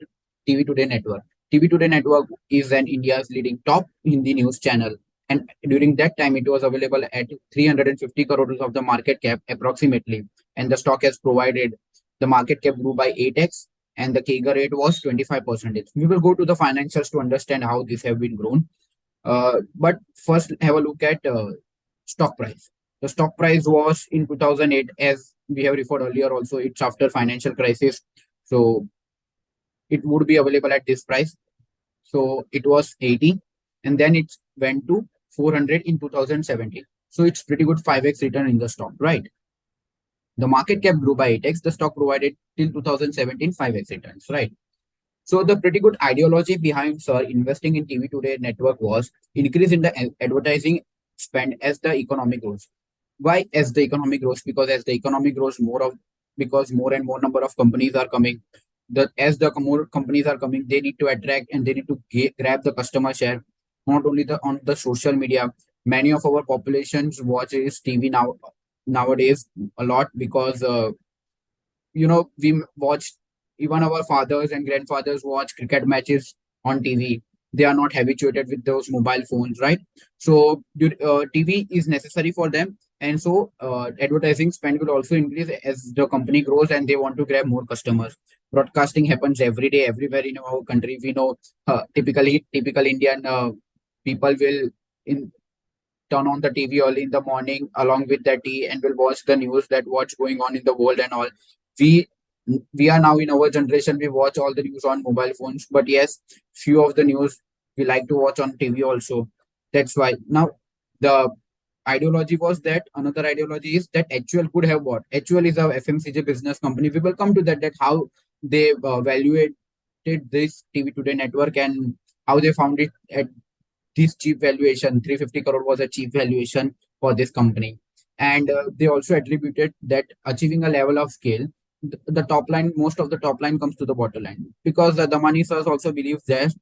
TV Today Network. TV Today Network is an India's leading top Hindi news channel. And during that time, it was available at 350 crores of the market cap approximately. And the stock has provided the market cap grew by 8x and the CAGR rate was 25%. We will go to the financials to understand how this have been grown. But first, have a look at stock price. The stock price was in 2008, as we have referred earlier. Also, it's after financial crisis, so it would be available at this price. So it was 80, and then it went to 400 in 2017. So it's pretty good 5x return in the stock, right? The market cap grew by 8x. The stock provided till 2017 5x returns, right? So the pretty good ideology behind Sir investing in TV Today network was increase in the advertising spend as the economy grows. Why as the economy grows? Because as the economy grows, because more and more number of companies are coming. As the more companies are coming, they need to attract and they need to grab the customer share. Not only the on the social media, many of our populations watches TV nowadays a lot because we watch, even our fathers and grandfathers watch cricket matches on TV. They are not habituated with those mobile phones, right? So TV is necessary for them, and so advertising spend will also increase as the company grows and they want to grab more customers. Broadcasting happens every day everywhere in our country. We know typical Indian people will in turn on the TV early in the morning along with the tea and will watch the news that what's going on in the world and all. We we are now in our generation, we watch all the news on mobile phones, but yes, few of the news we like to watch on TV also. That's why now the ideology was that another ideology is that HUL could have bought. HUL is a FMCG business company. We will come to that how they valuated this TV Today network and how they found it at this cheap valuation. 350 crore was a cheap valuation for this company. And they also attributed that achieving a level of scale, the top line, most of the top line comes to the bottom line. Because the money source also believes that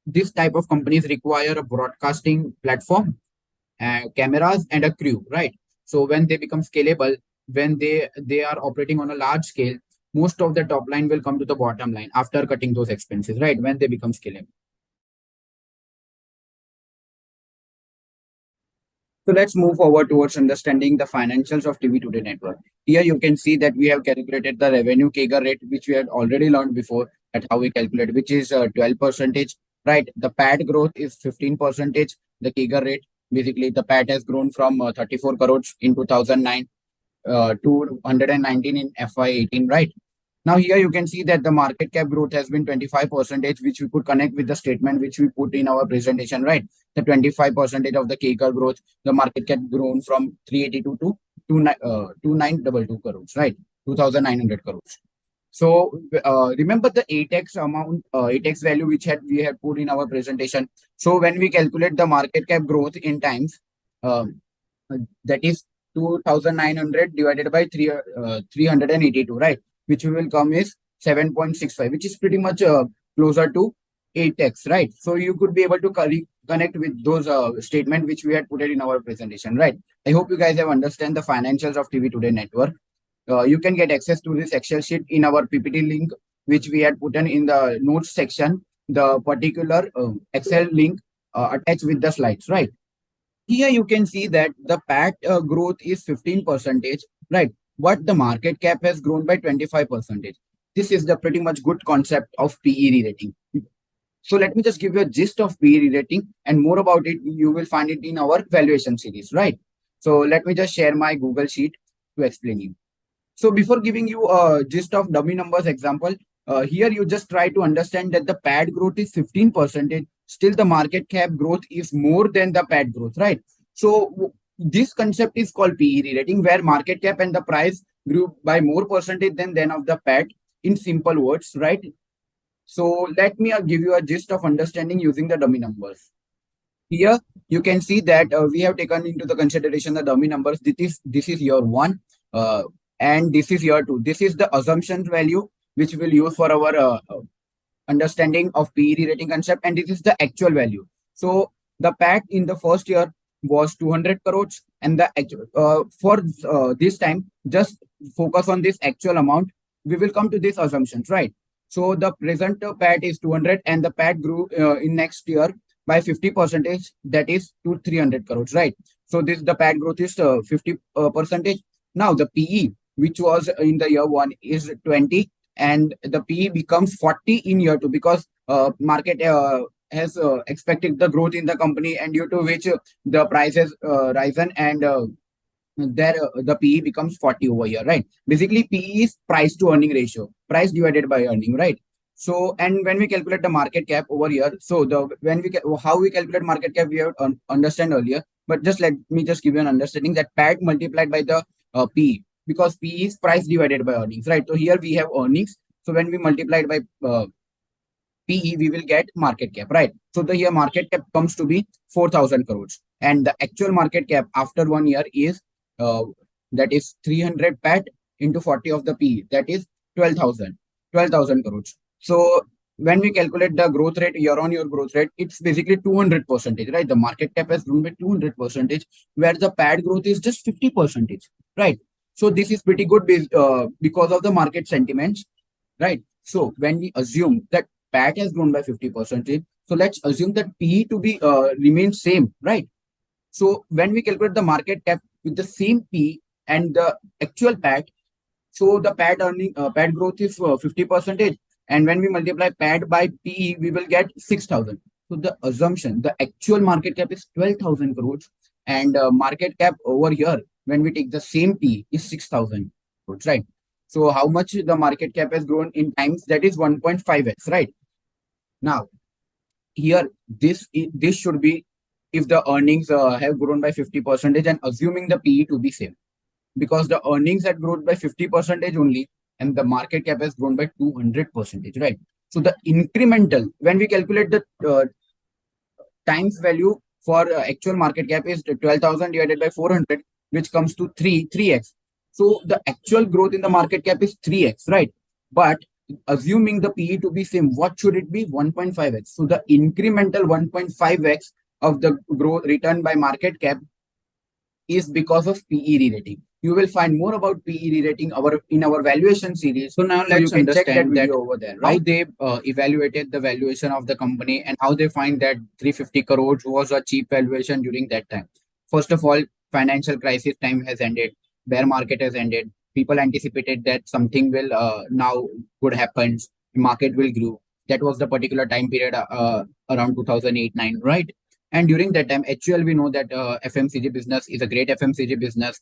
this type of companies require a broadcasting platform, cameras, and a crew, right? So when they become scalable, when they are operating on a large scale, most of the top line will come to the bottom line after cutting those expenses, right? When they become scalable. So let's move forward towards understanding the financials of TV Today network. Here you can see that we have calculated the revenue CAGR rate, which we had already learned before at how we calculate, which is 12 percentage, right? The PAT growth is 15 percentage. The CAGR rate, basically the PAT has grown from 34 crores in 2009 to 119 in FY18, right? Now here you can see that the market cap growth has been 25%, which we could connect with the statement which we put in our presentation, right? The 25% of the CAGR growth, the market cap grown from 382 to 2922 crores, right? 2,900 crores. So remember the 8x amount, 8x value which we had put in our presentation. So when we calculate the market cap growth in times, that is 2,900 divided by 382, right? Which will come is 7.65, which is pretty much closer to 8x, right? So you could be able to connect with those statement which we had put it in our presentation, right? I hope you guys have understand the financials of TV Today network. You can get access to this Excel sheet in our PPT link, which we had put in the notes section, the particular Excel link attached with the slides, right? Here you can see that the PAT growth is 15%, right? But the market cap has grown by 25%. This is the pretty much good concept of PE rating. So let me just give you a gist of PE rating, and more about it, you will find it in our valuation series, right? So let me just share my Google Sheet to explain you. So before giving you a gist of dummy numbers example, here you just try to understand that the PAD growth is 15%. Still, the market cap growth is more than the PAD growth, right? So this concept is called PE re-rating, where market cap and the price grew by more percentage than of the PAD. In simple words, right? So let me give you a gist of understanding using the dummy numbers. Here you can see that we have taken into the consideration the dummy numbers. This is year one, and this is year two. This is the assumption value which we'll use for our understanding of PE rating concept, and this is the actual value. So the PAT in the first year was 200 crores, and the actual for this time, just focus on this actual amount. We will come to these assumptions, right? So the present PAT is 200, and the PAT grew in next year by 50 percentage, that is to 300 crores, right? So this the PAT growth is 50 percentage. Now the PE, which was in the year one, is 20, and the PE becomes 40 in year two, because market has expected the growth in the company, and due to which the price has risen, and there the PE becomes 40 over here, right? Basically, PE is price to earning ratio, price divided by earning, right? So, and when we calculate the market cap over here, so the when we how we calculate market cap, we have understand earlier, but just let me just give you an understanding that PAT multiplied by the PE, because PE is price divided by earnings, right? So here we have earnings. So when we multiply it by PE, we will get market cap, right? So the here market cap comes to be 4,000 crores, and the actual market cap after 1 year is uh, that is 300 PAT into 40 of the PE, that is 12,000 crores. So when we calculate the growth rate, year on year growth rate, it's basically 200 percentage, right? The market cap has grown by 200 percentage, where the PAT growth is just 50 percentage, right? So this is pretty good because of the market sentiments, right? So when we assume that PAT has grown by 50%, so let's assume that PE to be remains same, right? So when we calculate the market cap with the same P and the actual PAT, so the PAT growth is 50 percentage, and when we multiply PAT by PE, we will get 6,000. So the assumption, the actual market cap is 12,000 crores, and market cap over here, when we take the same P, is 6,000 crores, right? So how much the market cap has grown in times? That is 1.5x, right? Now here this should be if the earnings have grown by 50 percentage, and assuming the PE to be same, because the earnings had grown by 50 percentage only, and the market cap has grown by 200 percentage, right? So the incremental, when we calculate the times value for actual market cap, is 12,000 divided by 400, which comes to 3x. So the actual growth in the market cap is 3x, right? But assuming the PE to be same, what should it be? 1.5x. So the incremental 1.5x of the growth return by market cap is because of PE re-rating. You will find more about PE re-rating in our valuation series. So now let's understand that over there, right? How they evaluated the valuation of the company, and how they find that 350 crores was a cheap valuation during that time. First of all, financial crisis time has ended, bear market has ended. People anticipated that something will now could happen, market will grow. That was the particular time period around 2008-9, right? And during that time, HUL, we know that FMCG business is a great FMCG business.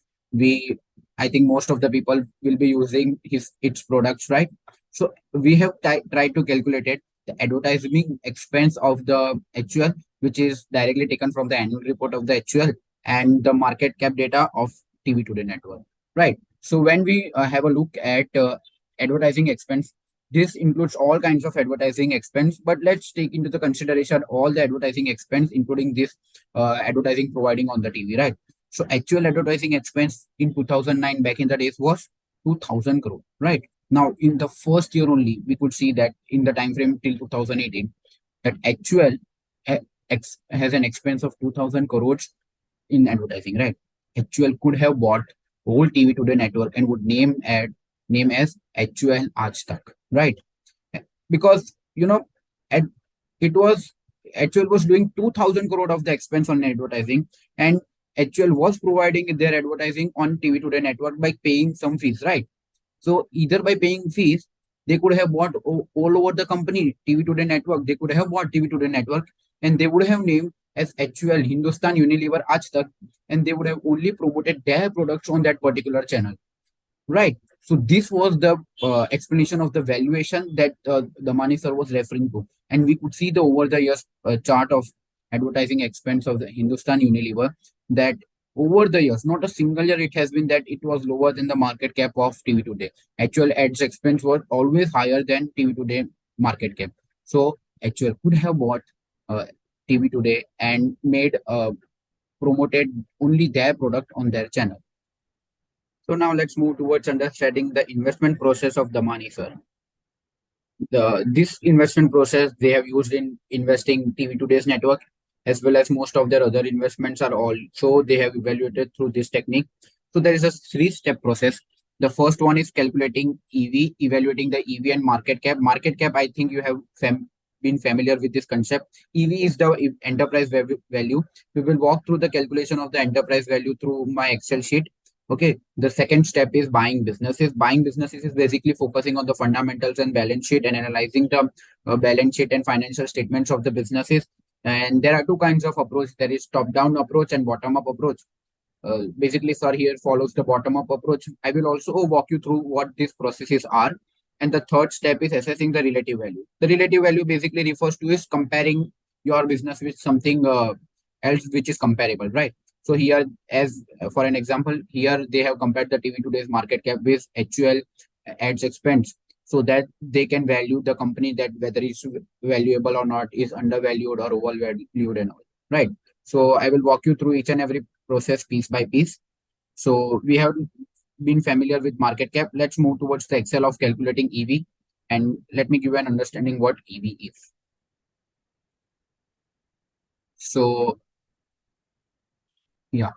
I think most of the people will be using its products, right? So we have tried to calculate it, the advertising expense of the HUL, which is directly taken from the annual report of the HUL, and the market cap data of TV Today Network, right? So when we have a look at advertising expense, this includes all kinds of advertising expense, but let's take into the consideration all the advertising expense, including this advertising providing on the TV, right? So actual advertising expense in 2009 back in the days was 2,000 crore, right? Now in the first year only, we could see that in the time frame till 2018, that actual has an expense of 2,000 crores in advertising, right? HUL could have bought whole TV Today network and would name as HUL Aaj Tak, right? Because at, it was HUL was doing 2,000 crore of the expense on advertising, and HUL was providing their advertising on TV Today network by paying some fees, right? So either by paying fees, They could have bought all over the company, TV Today Network. They could have bought TV Today Network, and they would have named as HUL, Hindustan Unilever, Aaj Tak, and they would have only promoted their products on that particular channel. Right. So this was the explanation of the valuation that Damani sir was referring to, and we could see the over the years chart of advertising expense of the Hindustan Unilever, that over the years, not a single year it has been that it was lower than the market cap of TV Today. Actual ads expense was always higher than TV Today market cap. So actual could have bought TV Today and made promoted only their product on their channel. So now let's move towards understanding the investment process of Damani sir. This investment process they have used in investing TV Today's network, as well as most of their other investments are all. So they have evaluated through this technique. So there is a three-step process. The first one is calculating EV, evaluating the EV and market cap. Market cap, I think you have been familiar with this concept. EV is the enterprise value. We will walk through the calculation of the enterprise value through my Excel sheet. Okay. The second step is buying businesses. Buying businesses is basically focusing on the fundamentals and balance sheet and analyzing the balance sheet and financial statements of the businesses. And there are two kinds of approach. There is top-down approach and bottom-up approach. Basically, sir here follows the bottom-up approach. I will also walk you through what these processes are. And the third step is assessing the relative value. The relative value basically refers to is comparing your business with something else which is comparable, right? So here, as for an example, here they have compared the TV Today's market cap with HUL ads expense, so that they can value the company, that whether it's valuable or not, is undervalued or overvalued and all, right? So I will walk you through each and every process piece by piece. So we have been familiar with market cap. Let's move towards the Excel of calculating EV, and let me give you an understanding what EV is. So yeah,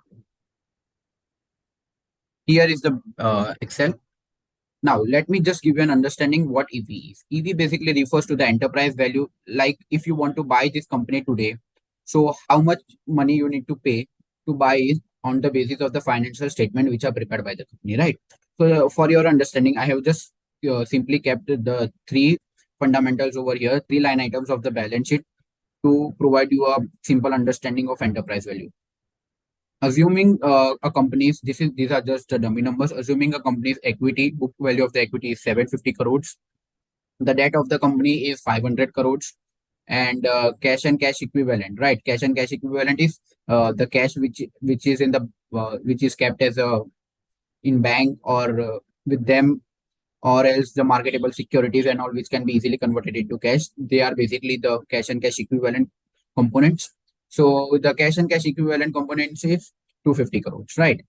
here is the Excel. Now, let me just give you an understanding what EV is. EV basically refers to the enterprise value. Like if you want to buy this company today, so how much money you need to pay to buy it on the basis of the financial statement which are prepared by the company, right? So for your understanding, I have just simply kept the three fundamentals over here, three line items of the balance sheet to provide you a simple understanding of enterprise value. Assuming a company's, these are just dummy numbers. Assuming a company's equity book value of the equity is 750 crores, the debt of the company is 500 crores, and cash and cash equivalent, right? Cash and cash equivalent is the cash which is in the which is kept as a in bank or with them, or else the marketable securities and all, which can be easily converted into cash. They are basically the cash and cash equivalent components. So the cash and cash equivalent components is 250 crores, right?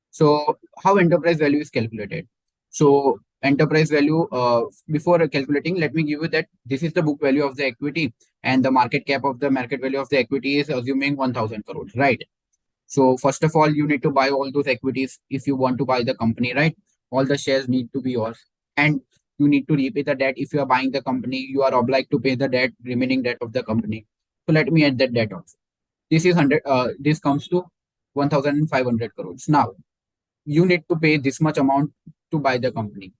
So how enterprise value is calculated? So enterprise value, before calculating, let me give you that this is the book value of the equity, and the market cap of the market value of the equity is assuming 1000 crores, right? So first of all, you need to buy all those equities if you want to buy the company, right? All the shares need to be yours, and you need to repay the debt. If you are buying the company, you are obliged to pay the debt, remaining debt of the company. So let me add that debt also. This is 100. This comes to 1,500 crores. Now you need to pay this much amount to buy the company.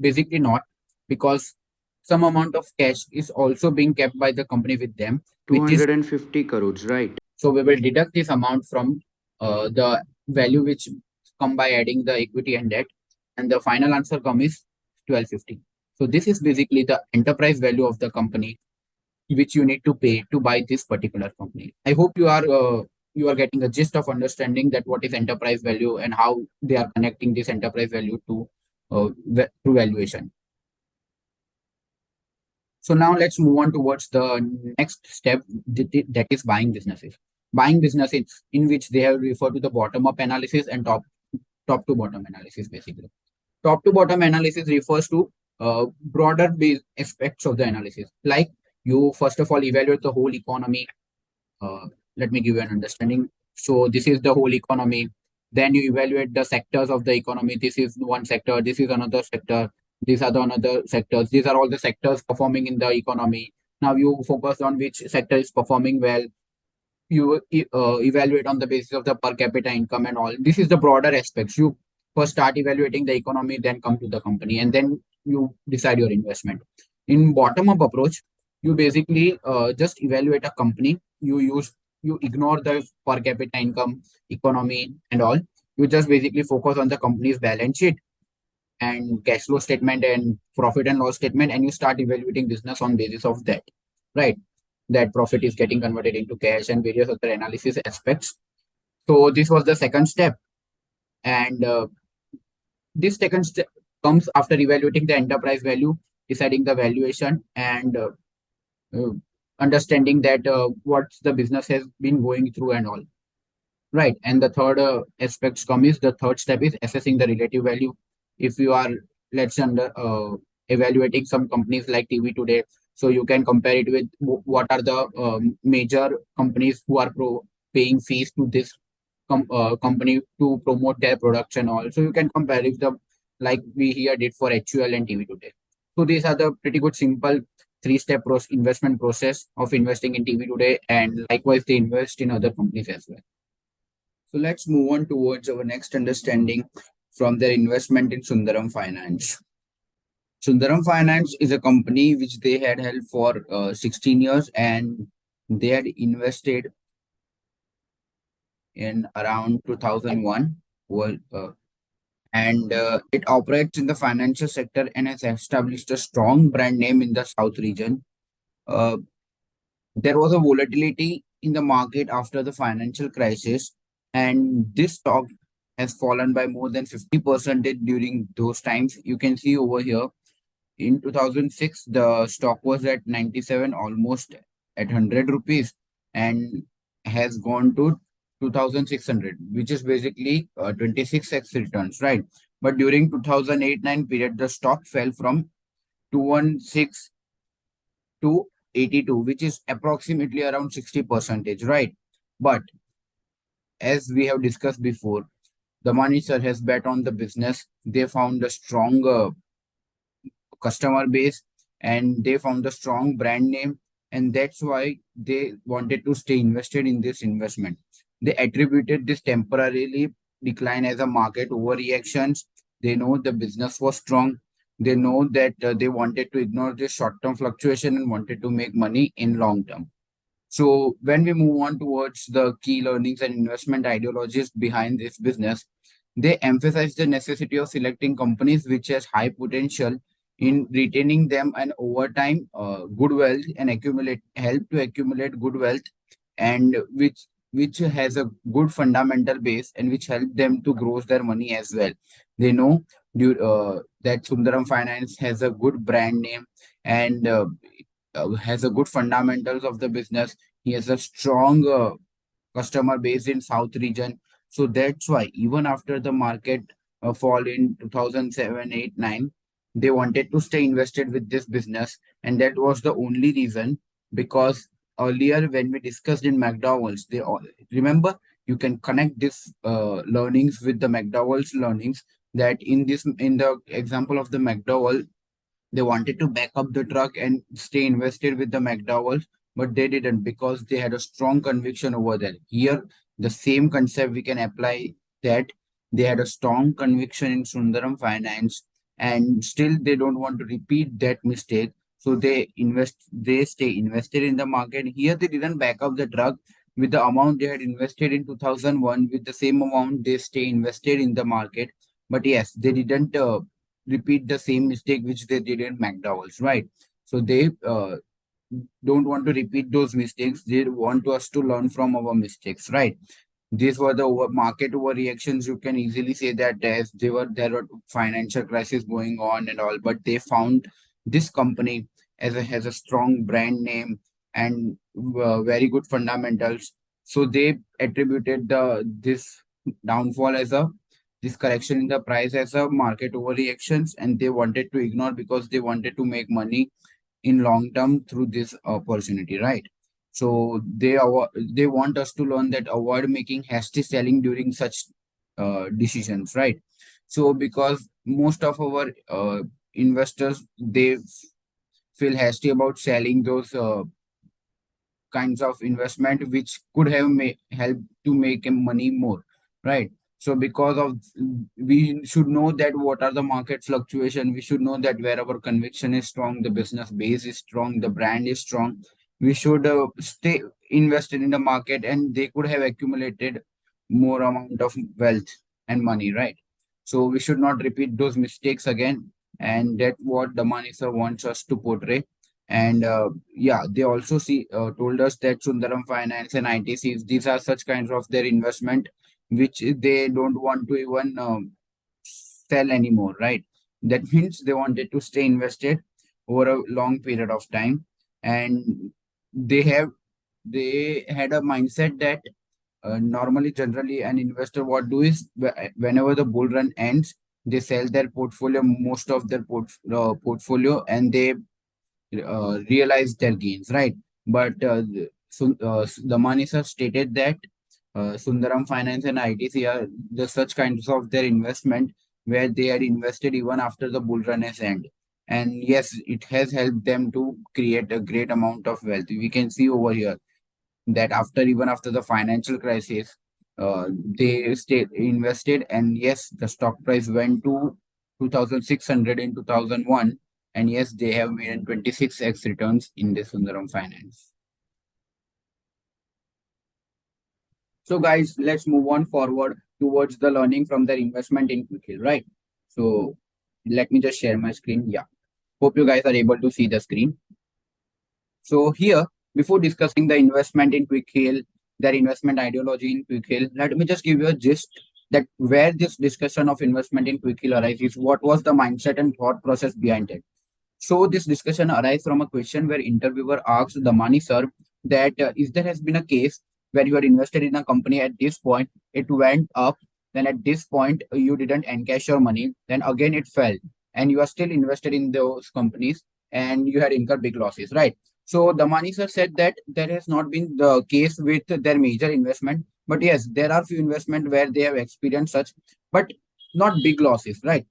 Basically, not, because some amount of cash is also being kept by the company with them, which is 250 crores, right? so we will deduct this amount from the value which come by adding the equity and debt, and the final answer come is 1250. So this is basically the enterprise value of the company which you need to pay to buy this particular company. I hope you are getting a gist of understanding that what is enterprise value and how they are connecting this enterprise value to to valuation. So now let's move on towards the next step, that is buying businesses. Buying businesses in which they have referred to the bottom up analysis and top to bottom analysis. Basically, top to bottom analysis refers to broader base aspects of the analysis. Like you first of all evaluate the whole economy. Uh, Let me give you an understanding. So this is the whole economy. Then you evaluate the sectors of the economy. This is one sector. This is another sector. These are the another sectors. These are all the sectors performing in the economy. Now you focus on which sector is performing well. You evaluate on the basis of the per capita income and all. This is the broader aspects. You first start evaluating the economy, then come to the company, and then you decide your investment. In bottom up approach, you basically just evaluate a company. You ignore the per capita income, economy, and all. You just basically focus on the company's balance sheet and cash flow statement and profit and loss statement, and you start evaluating business on basis of that, right? That profit is getting converted into cash and various other analysis aspects. So this was the second step, and this second step comes after evaluating the enterprise value, deciding the valuation, and uh, understanding that what the business has been going through and all. Right. And the third aspects come is the third step is assessing the relative value. If you are, let's say, evaluating some companies like TV today, so you can compare it with what are the major companies who are paying fees to this company to promote their products and all. So you can compare if the like we here did for HUL and TV today. So these are the pretty good simple three-step investment process of investing in TV today, and likewise they invest in other companies as well. So let's move on towards our next understanding from their investment in Sundaram Finance. Sundaram Finance is a company which they had held for 16 years, and they had invested in around 2001. And it operates in the financial sector and has established a strong brand name in the South region. Uh, there was a volatility in the market after the financial crisis, and this stock has fallen by more than 50% during those times. You can see over here in 2006, the stock was at 97, almost at 100 rupees, and has gone to 2600, which is basically 26x returns, right? But during 2008-9 period, the stock fell from 216 to 82, which is approximately around 60 percentage, right? But as we have discussed before, the money sir has bet on the business. They found a strong customer base, and they found a strong brand name, and that's why they wanted to stay invested in this investment. They attributed this temporarily decline as a market overreactions. They know the business was strong. They know that they wanted to ignore this short-term fluctuation and wanted to make money in long term. So when we move on towards the key learnings and investment ideologies behind this business, they emphasize the necessity of selecting companies which has high potential in retaining them, and over time good wealth and accumulate help to accumulate good wealth, and which has a good fundamental base and which help them to grow their money as well. They know that Sundaram Finance has a good brand name, and has a good fundamentals of the business. He has a strong customer base in South region. So that's why even after the market fall in 2007, 8, 9, they wanted to stay invested with this business. And that was the only reason, because earlier when we discussed in McDowell's, they all remember, you can connect this learnings with the McDowell's learnings, that in the example of the McDowell, they wanted to back up the truck and stay invested with the McDowell, but they didn't because they had a strong conviction over there. Here, the same concept we can apply, that they had a strong conviction in Sundaram Finance, and still they don't want to repeat that mistake. So they stay invested in the market. Here they didn't back up the truck with the amount they had invested in 2001. With the same amount, they stay invested in the market. But yes, they didn't repeat the same mistake which they did in McDowell's, right? So they don't want to repeat those mistakes. They want us to learn from our mistakes, right? These were the market overreactions. You can easily say that as there were financial crisis going on and all, but they found this company has a strong brand name and very good fundamentals. So they attributed this downfall as a this correction in the price as a market overreactions, and they wanted to ignore because they wanted to make money in long term through this opportunity, right? So they want us to learn that avoid making hasty selling during such decisions, right? So because most of our investors, they feel hasty about selling those kinds of investment which could have helped to make him money more, right? So because of, we should know that what are the market fluctuation. We should know that where our conviction is strong, the business base is strong, the brand is strong. We should stay invested in the market, and they could have accumulated more amount of wealth and money, right? So we should not repeat those mistakes again, and that what the money sir wants us to portray. And yeah, they also told us that Sundaram Finance and ITCs, these are such kinds of their investment which they don't want to even sell anymore, right? That means they wanted to stay invested over a long period of time, and they have they had a mindset that normally, generally, an investor what do is whenever the bull run ends, they sell their portfolio, most of their portfolio, and they realize their gains, right? But the money sir stated that Sundaram Finance and ITC are the such kinds of their investment where they are invested even after the bull run has end. And yes, it has helped them to create a great amount of wealth. We can see over here that even after the financial crisis, they stayed invested, and yes, the stock price went to 2,600 in 2001, and yes, they have made 26x returns in the Sundaram Finance. So, guys, let's move on forward towards the learning from their investment in Quickhill, right? So, let me just share my screen. Yeah. Hope you guys are able to see the screen. So, here, before discussing the investment in Quickhill, their investment ideology in Quickhill, let me just give you a gist that where this discussion of investment in Quickhill arises, what was the mindset and thought process behind it. So this discussion arises from a question where interviewer asks Damani sir that if there has been a case where you are invested in a company at this point, it went up, then at this point you didn't encash your money, then again it fell, and you are still invested in those companies and you had incurred big losses, right? So Damani sir said that there has not been the case with their major investment, but yes, there are few investment where they have experienced such, but not big losses, right?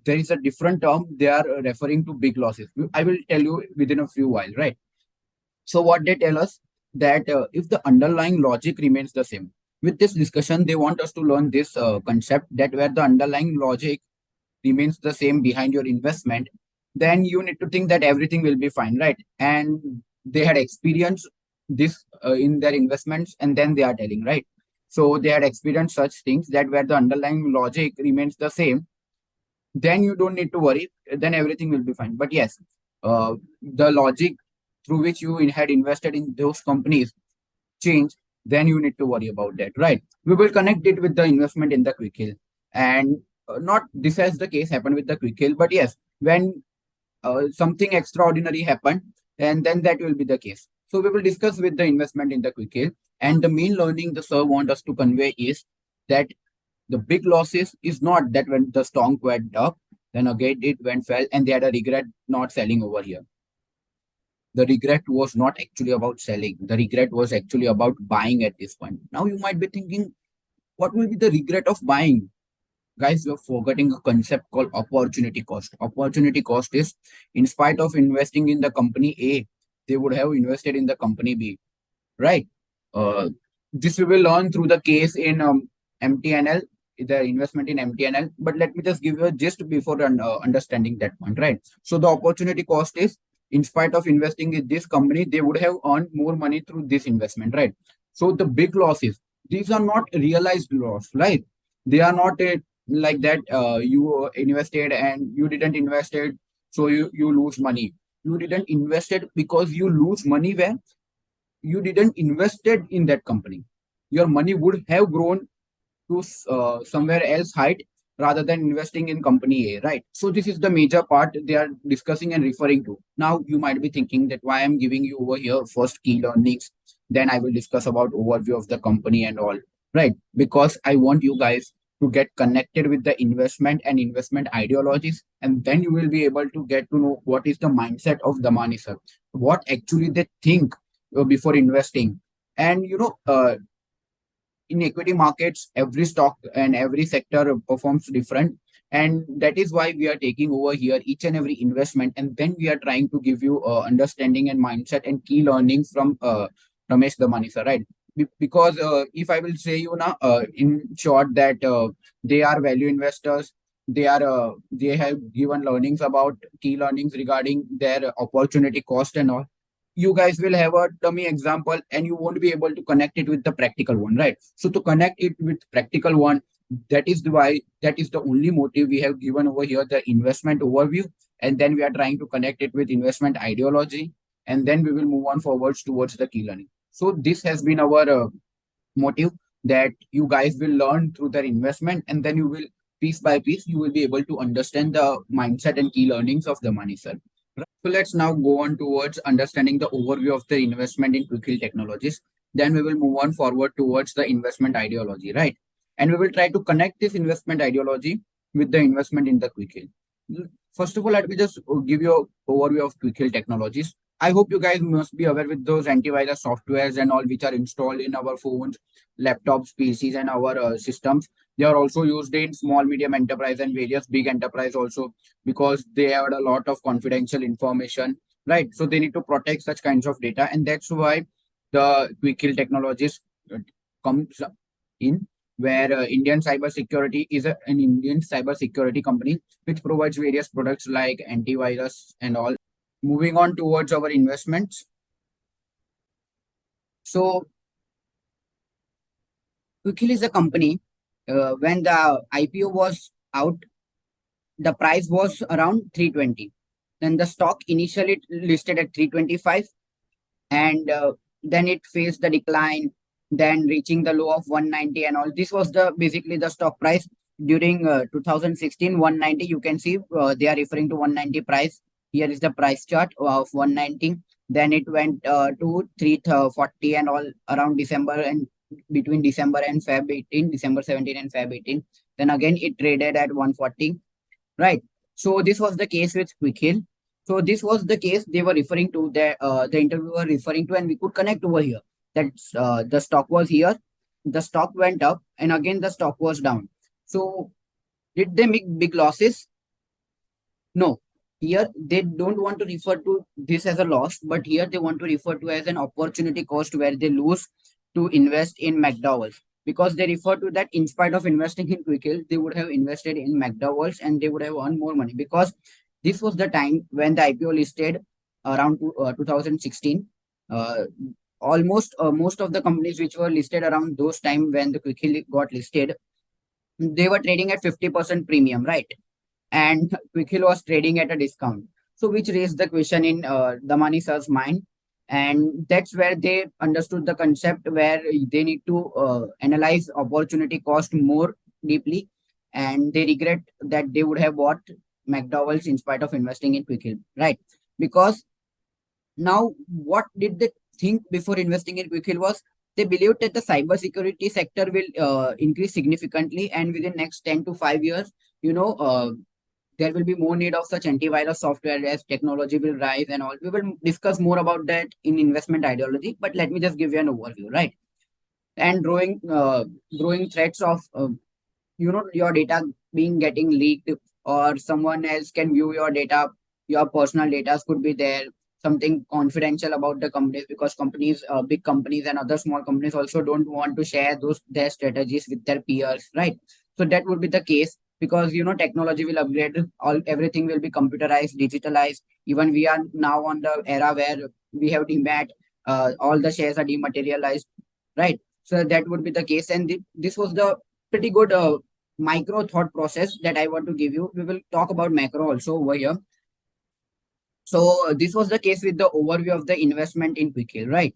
There is a different term they are referring to big losses. I will tell you within a few while, right? So what they tell us that if the underlying logic remains the same, with this discussion they want us to learn this concept that where the underlying logic remains the same behind your investment, then you need to think that everything will be fine, right? And they had experienced this in their investments, and then they are telling, right? So they had experienced such things that where the underlying logic remains the same, then you don't need to worry, then everything will be fine. But yes, the logic through which you had invested in those companies change, then you need to worry about that, right? We will connect it with the investment in the quick hill, and not this as the case happened with the quick hill, but yes, when something extraordinary happened, and then that will be the case. So we will discuss with the investment in the quick hill, and the main learning the sir want us to convey is that the big losses is not that when the stock went up, then again it went fell, and they had a regret not selling over here. The regret was not actually about selling. The regret was actually about buying at this point. Now you might be thinking, what will be the regret of buying? Guys, you're forgetting a concept called opportunity cost. Opportunity cost is in spite of investing in the company A, they would have invested in the company B, right? Uh, this we will learn through the case in MTNL, the investment in MTNL. But let me just give you a gist before understanding that point, right? So the opportunity cost is in spite of investing in this company, they would have earned more money through this investment, right? So the big losses, these are not realized loss, right? They are not like that. You invested and you didn't invest it, so you lose money. You didn't invest it because you lose money where you didn't invested in that company. Your money would have grown to somewhere else height rather than investing in company A, right? So this is the major part they are discussing and referring to. Now you might be thinking that why I'm giving you over here first key learnings, then I will discuss about overview of the company and all, right? Because I want you guys to get connected with the investment and investment ideologies, and then you will be able to get to know what is the mindset of the money, sir, what actually they think before investing. And in equity markets, every stock and every sector performs different, and that is why we are taking over here each and every investment, and then we are trying to give you understanding and mindset and key learnings from Ramesh the money sir, right? because if I will say you now in short that they are value investors, they have given learnings about key learnings regarding their opportunity cost and all. You guys will have a dummy example and you won't be able to connect it with the practical one, right? So to connect it with practical one, that is the only motive we have given over here, the investment overview, and then we are trying to connect it with investment ideology, and then we will move on forwards towards the key learning. So this has been our motive, that you guys will learn through their investment, and then you will piece by piece you will be able to understand the mindset and key learnings of the money, sir. So let's now go on towards understanding the overview of the investment in Quick Heal Technologies. Then we will move on forward towards the investment ideology, right? And we will try to connect this investment ideology with the investment in the Quick Heal. First of all, let me just give you an overview of Quick Heal Technologies. I hope you guys must be aware with those antivirus softwares and all which are installed in our phones, laptops, PCs, and our systems. They are also used in small, medium enterprise and various big enterprise also, because they have a lot of confidential information, right? So they need to protect such kinds of data, and that's why the Quick Kill Technologies comes in, where Indian Cyber Security is an Indian cyber security company which provides various products like antivirus and all. Moving on towards our investments. So Quickhill is a company. When the IPO was out, the price was around 320. Then the stock initially listed at 325, and then it faced the decline, then reaching the low of 190 and all. This was the basically the stock price during 2016. 190, you can see they are referring to 190 price. Here is the price chart of 190. Then it went to 340 and all around December, and between December and Feb 18, December 17 and Feb 18. Then again it traded at 140, right? So this was the case with Quick Hill. So this was the case they were referring to, the interviewer referring to, and we could connect over here. That the stock was here, the stock went up, and again the stock was down. So did they make big losses? No. Here they don't want to refer to this as a loss, but here they want to refer to as an opportunity cost, where they lose to invest in McDowell's, because they refer to that in spite of investing in Quickhill, they would have invested in McDowell's and they would have earned more money, because this was the time when the IPO listed around 2016. Uh, Almost most of the companies which were listed around those time when the Quickhill got listed, they were trading at 50% premium, right? And Quickhill was trading at a discount. So, which raised the question in Damani sir's mind. And that's where they understood the concept, where they need to analyze opportunity cost more deeply. And they regret that they would have bought McDowell's in spite of investing in Quickhill, right? Because now, what did they think before investing in Quickhill was, they believed that the cybersecurity sector will increase significantly, and within next 10 to 5 years, you know, there will be more need of such antivirus software as technology will rise and all. We will discuss more about that in investment ideology, but let me just give you an overview, right? And growing threats of your data being getting leaked, or someone else can view your data, your personal data could be there, something confidential about the companies, because companies, big companies and other small companies also don't want to share those their strategies with their peers, right? So that would be the case, because technology will upgrade, all everything will be computerized, digitalized. Even we are now on the era where we have demat, all the shares are dematerialized, right? So that would be the case, and this was the pretty good micro thought process that I want to give you. We will talk about macro also over here. So this was the case with the overview of the investment in Quickhill, right?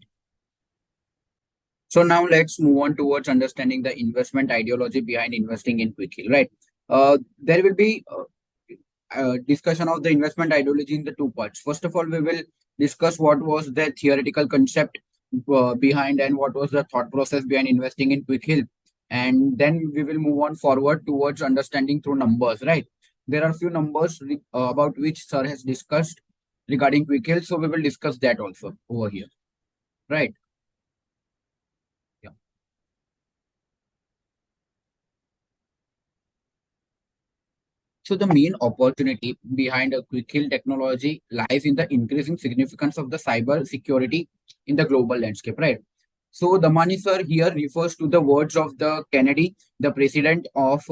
So now let's move on towards understanding the investment ideology behind investing in Quickhill, right? There will be discussion of the investment ideology in the two parts. First of all, we will discuss what was the theoretical concept behind, and what was the thought process behind investing in Quickhill. And then we will move on forward towards understanding through numbers, right? There are a few numbers about which sir has discussed regarding Quickhill. So we will discuss that also over here, right? Yeah. So the main opportunity behind a quick kill technology lies in the increasing significance of the cyber security in the global landscape, right? So Damani sir here refers to the words of the Kennedy, the president of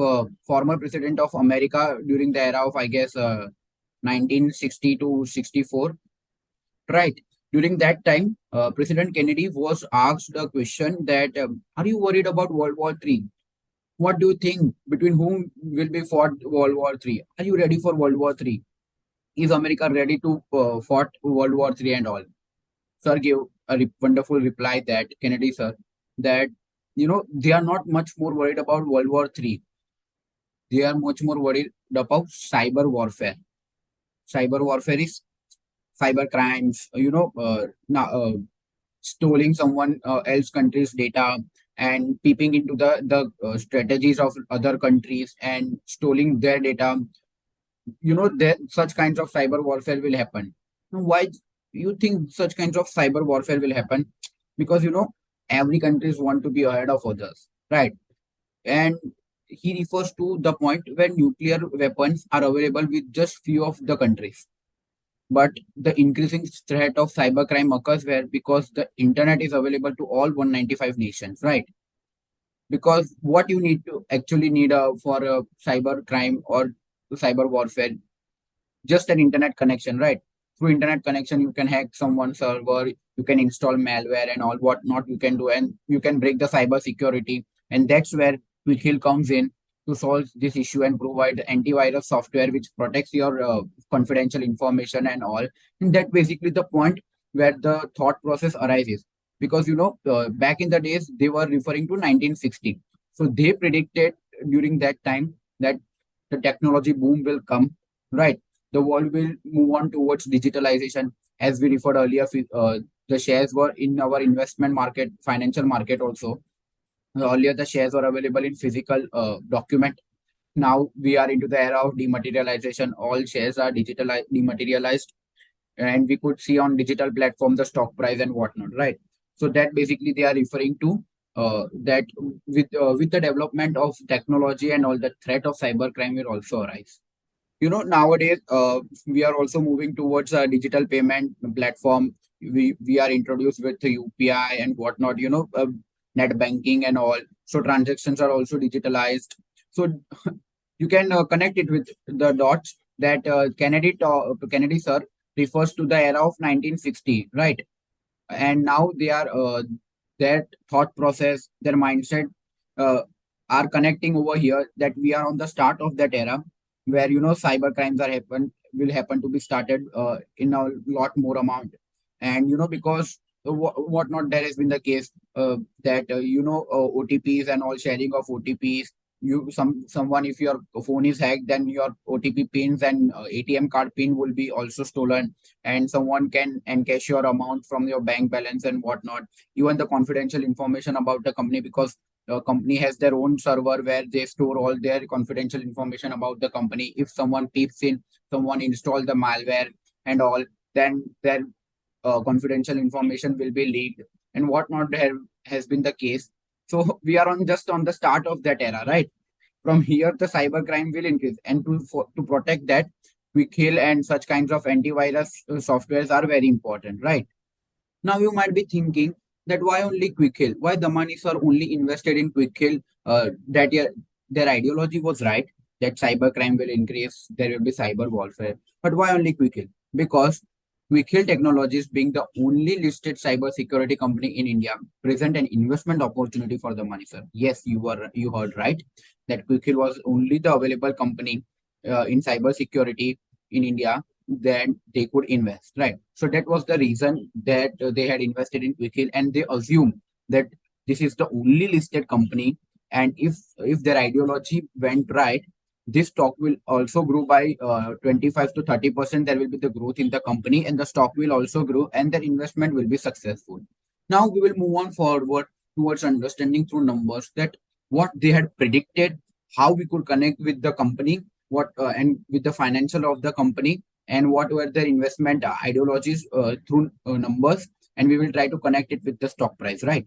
former president of America during the era of I guess 1960 to 64, right? During that time, President Kennedy was asked a question that are you worried about World War III? What do you think between whom will be fought World War III? Are you ready for World War III? Is America ready to fight World War III and all? Sir gave a wonderful reply that Kennedy sir that they are not much more worried about World War III. They are much more worried about cyber warfare. Cyber warfare is cyber crimes. Stealing someone else country's data and peeping into the strategies of other countries and stealing their data. That such kinds of cyber warfare will happen. Now, why you think such kinds of cyber warfare will happen? Because every countries want to be ahead of others, right? And he refers to the point where nuclear weapons are available with just few of the countries, but the increasing threat of cybercrime occurs where because the internet is available to all 195 nations, right? Because what you need to actually need for a cyber crime or cyber warfare, just an internet connection, right? Through internet connection, you can hack someone's server, you can install malware and all whatnot you can do, and you can break the cyber security. And that's where Quick Heal comes in to solve this issue and provide antivirus software which protects your confidential information and all. And that basically the point where the thought process arises. Because back in the days they were referring to 1960, so they predicted during that time that the technology boom will come, right? The world will move on towards digitalization. As we referred earlier, the shares were in our investment market, financial market also. Earlier, the shares were available in physical document. Now we are into the era of dematerialization. All shares are dematerialized, and we could see on digital platform the stock price and whatnot, right? So that basically they are referring to that with the development of technology and all, the threat of cybercrime will also arise. Nowadays we are also moving towards a digital payment platform. We are introduced with the UPI and whatnot, net banking and all. So transactions are also digitalized. So you can connect it with the dots that Kennedy sir refers to the era of 1960, right? And now they are their thought process, their mindset uh, are connecting over here that we are on the start of that era where cyber crimes are happen will happen to be started in a lot more amount. And because what not there has been the case that OTPs and all, sharing of OTPs, someone, if your phone is hacked, then your OTP pins and ATM card pin will be also stolen, and someone can encash your amount from your bank balance and whatnot. Even the confidential information about the company, because the company has their own server where they store all their confidential information about the company. If someone peeps in, someone install the malware and all, then their confidential information will be leaked and whatnot has been the case. So we are on just on the start of that era, right? From here, the cybercrime will increase, and to protect that, Quick Heal and such kinds of antivirus softwares are very important, right? Now you might be thinking that why only Quick Heal? Why the monies are only invested in Quick Heal? That their ideology was right, that cybercrime will increase, there will be cyber warfare. But why only Quick Heal? Because Quick Heal Technologies, being the only listed cyber security company in India, present an investment opportunity for the money, sir. Yes, you heard right. That Quick Heal was only the available company in cyber security in India, then they could invest, right? So that was the reason that they had invested in Quickhill, and they assume that this is the only listed company, and if their ideology went right, this stock will also grow by 25 to 30%. There will be the growth in the company, and the stock will also grow, and their investment will be successful. Now we will move on forward towards understanding through numbers that what they had predicted, how we could connect with the company, what and with the financial of the company, and what were their investment ideologies through numbers, and we will try to connect it with the stock price, right?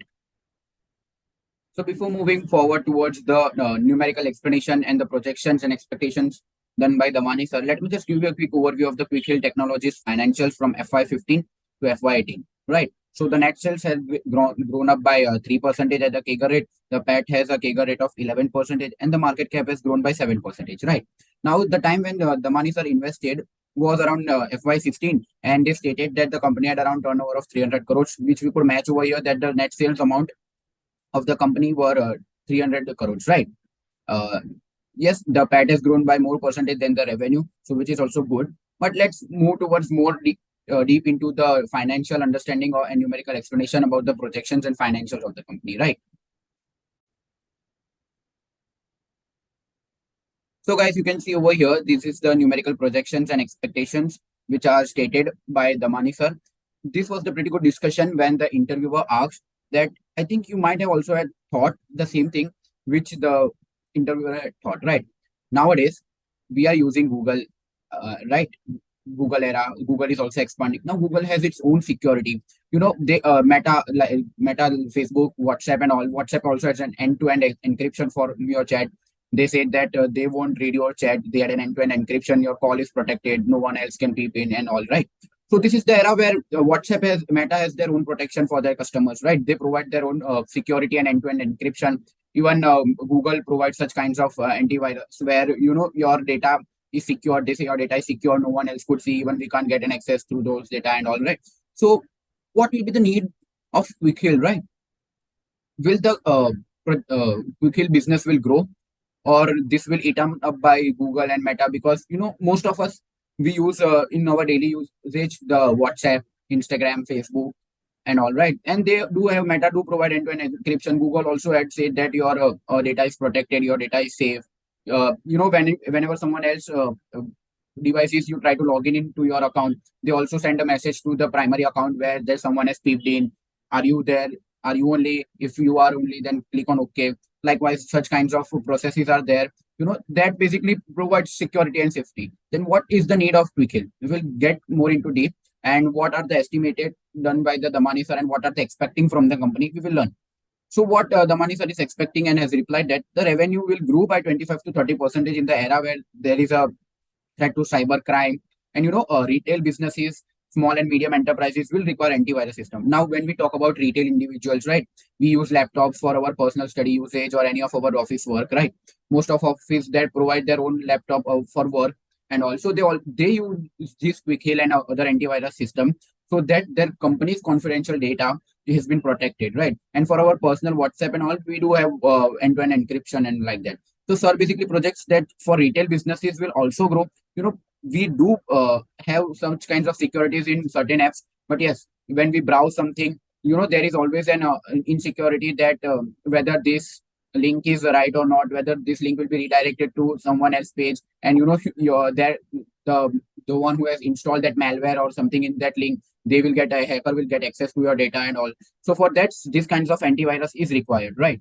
So before moving forward towards the numerical explanation and the projections and expectations done by Damani sir, let me just give you a quick overview of the Quick Hill Technologies financials from FY15 to FY18, right? So the net sales has grown up by 3% at the CAGR rate. The PAT has a CAGR rate of 11%, and the market cap has grown by 7%. Right now, the time when the money are invested was around FY16, and they stated that the company had around turnover of 300 crores, which we could match over here that the net sales amount of the company were 300 crores, right? Uh, yes, the PAT has grown by more percentage than the revenue, so which is also good. But let's move towards more deep into the financial understanding or and numerical explanation about the projections and financials of the company, right? So, guys, you can see over here, this is the numerical projections and expectations which are stated by Damani sir. This was the pretty good discussion when the interviewer asked that I think you might have also had thought the same thing which the interviewer had thought, right? Nowadays, we are using Google, right? Google era. Google is also expanding. Now, Google has its own security. They Meta, like Meta, Facebook, WhatsApp, and all. WhatsApp also has an end-to-end encryption for your chat. They said that they won't read your chat. They had an end-to-end encryption. Your call is protected. No one else can peep in and all, right? So this is the era where WhatsApp has Meta has their own protection for their customers, right? They provide their own security and end-to-end encryption. Even Google provides such kinds of antivirus where your data is secure. They say your data is secure. No one else could see. Even we can't get an access through those data and all, right? So what will be the need of Quick Heal, right? Will the Quick Heal business will grow, or this will eaten up by Google and Meta? Because most of us we use in our daily usage the WhatsApp, Instagram, Facebook, and all, right. And they do have Meta do provide end-to-end encryption. Google also had said that your data is protected, your data is safe. Whenever someone else devices you try to log in into your account, they also send a message to the primary account where there's someone has peeped in. Are you there? Are you only? If you are only, then click on OK. Likewise, such kinds of processes are there. That basically provides security and safety. Then what is the need of Quick Heal? We will get more into deep, and what are the estimated done by the Damani sir, and what are they expecting from the company? We will learn. So what Damani sir is expecting and has replied that the revenue will grow by 25 to 30% in the era where there is a threat to cyber crime. And retail businesses, small and medium enterprises will require antivirus system. Now, when we talk about retail individuals, right, we use laptops for our personal study usage or any of our office work, right? Most of office that provide their own laptop for work, and also they use this Quick Heal and other antivirus system so that their company's confidential data has been protected, right? And for our personal WhatsApp and all, we do have end-to-end encryption and like that. So, sir basically projects that for retail businesses will also grow. We do have some kinds of securities in certain apps, but yes, when we browse something, there is always an insecurity that whether this link is right or not, whether this link will be redirected to someone else's page, and your there the one who has installed that malware or something in that link, they will get a hacker will get access to your data and all. So for that, this kinds of antivirus is required, right?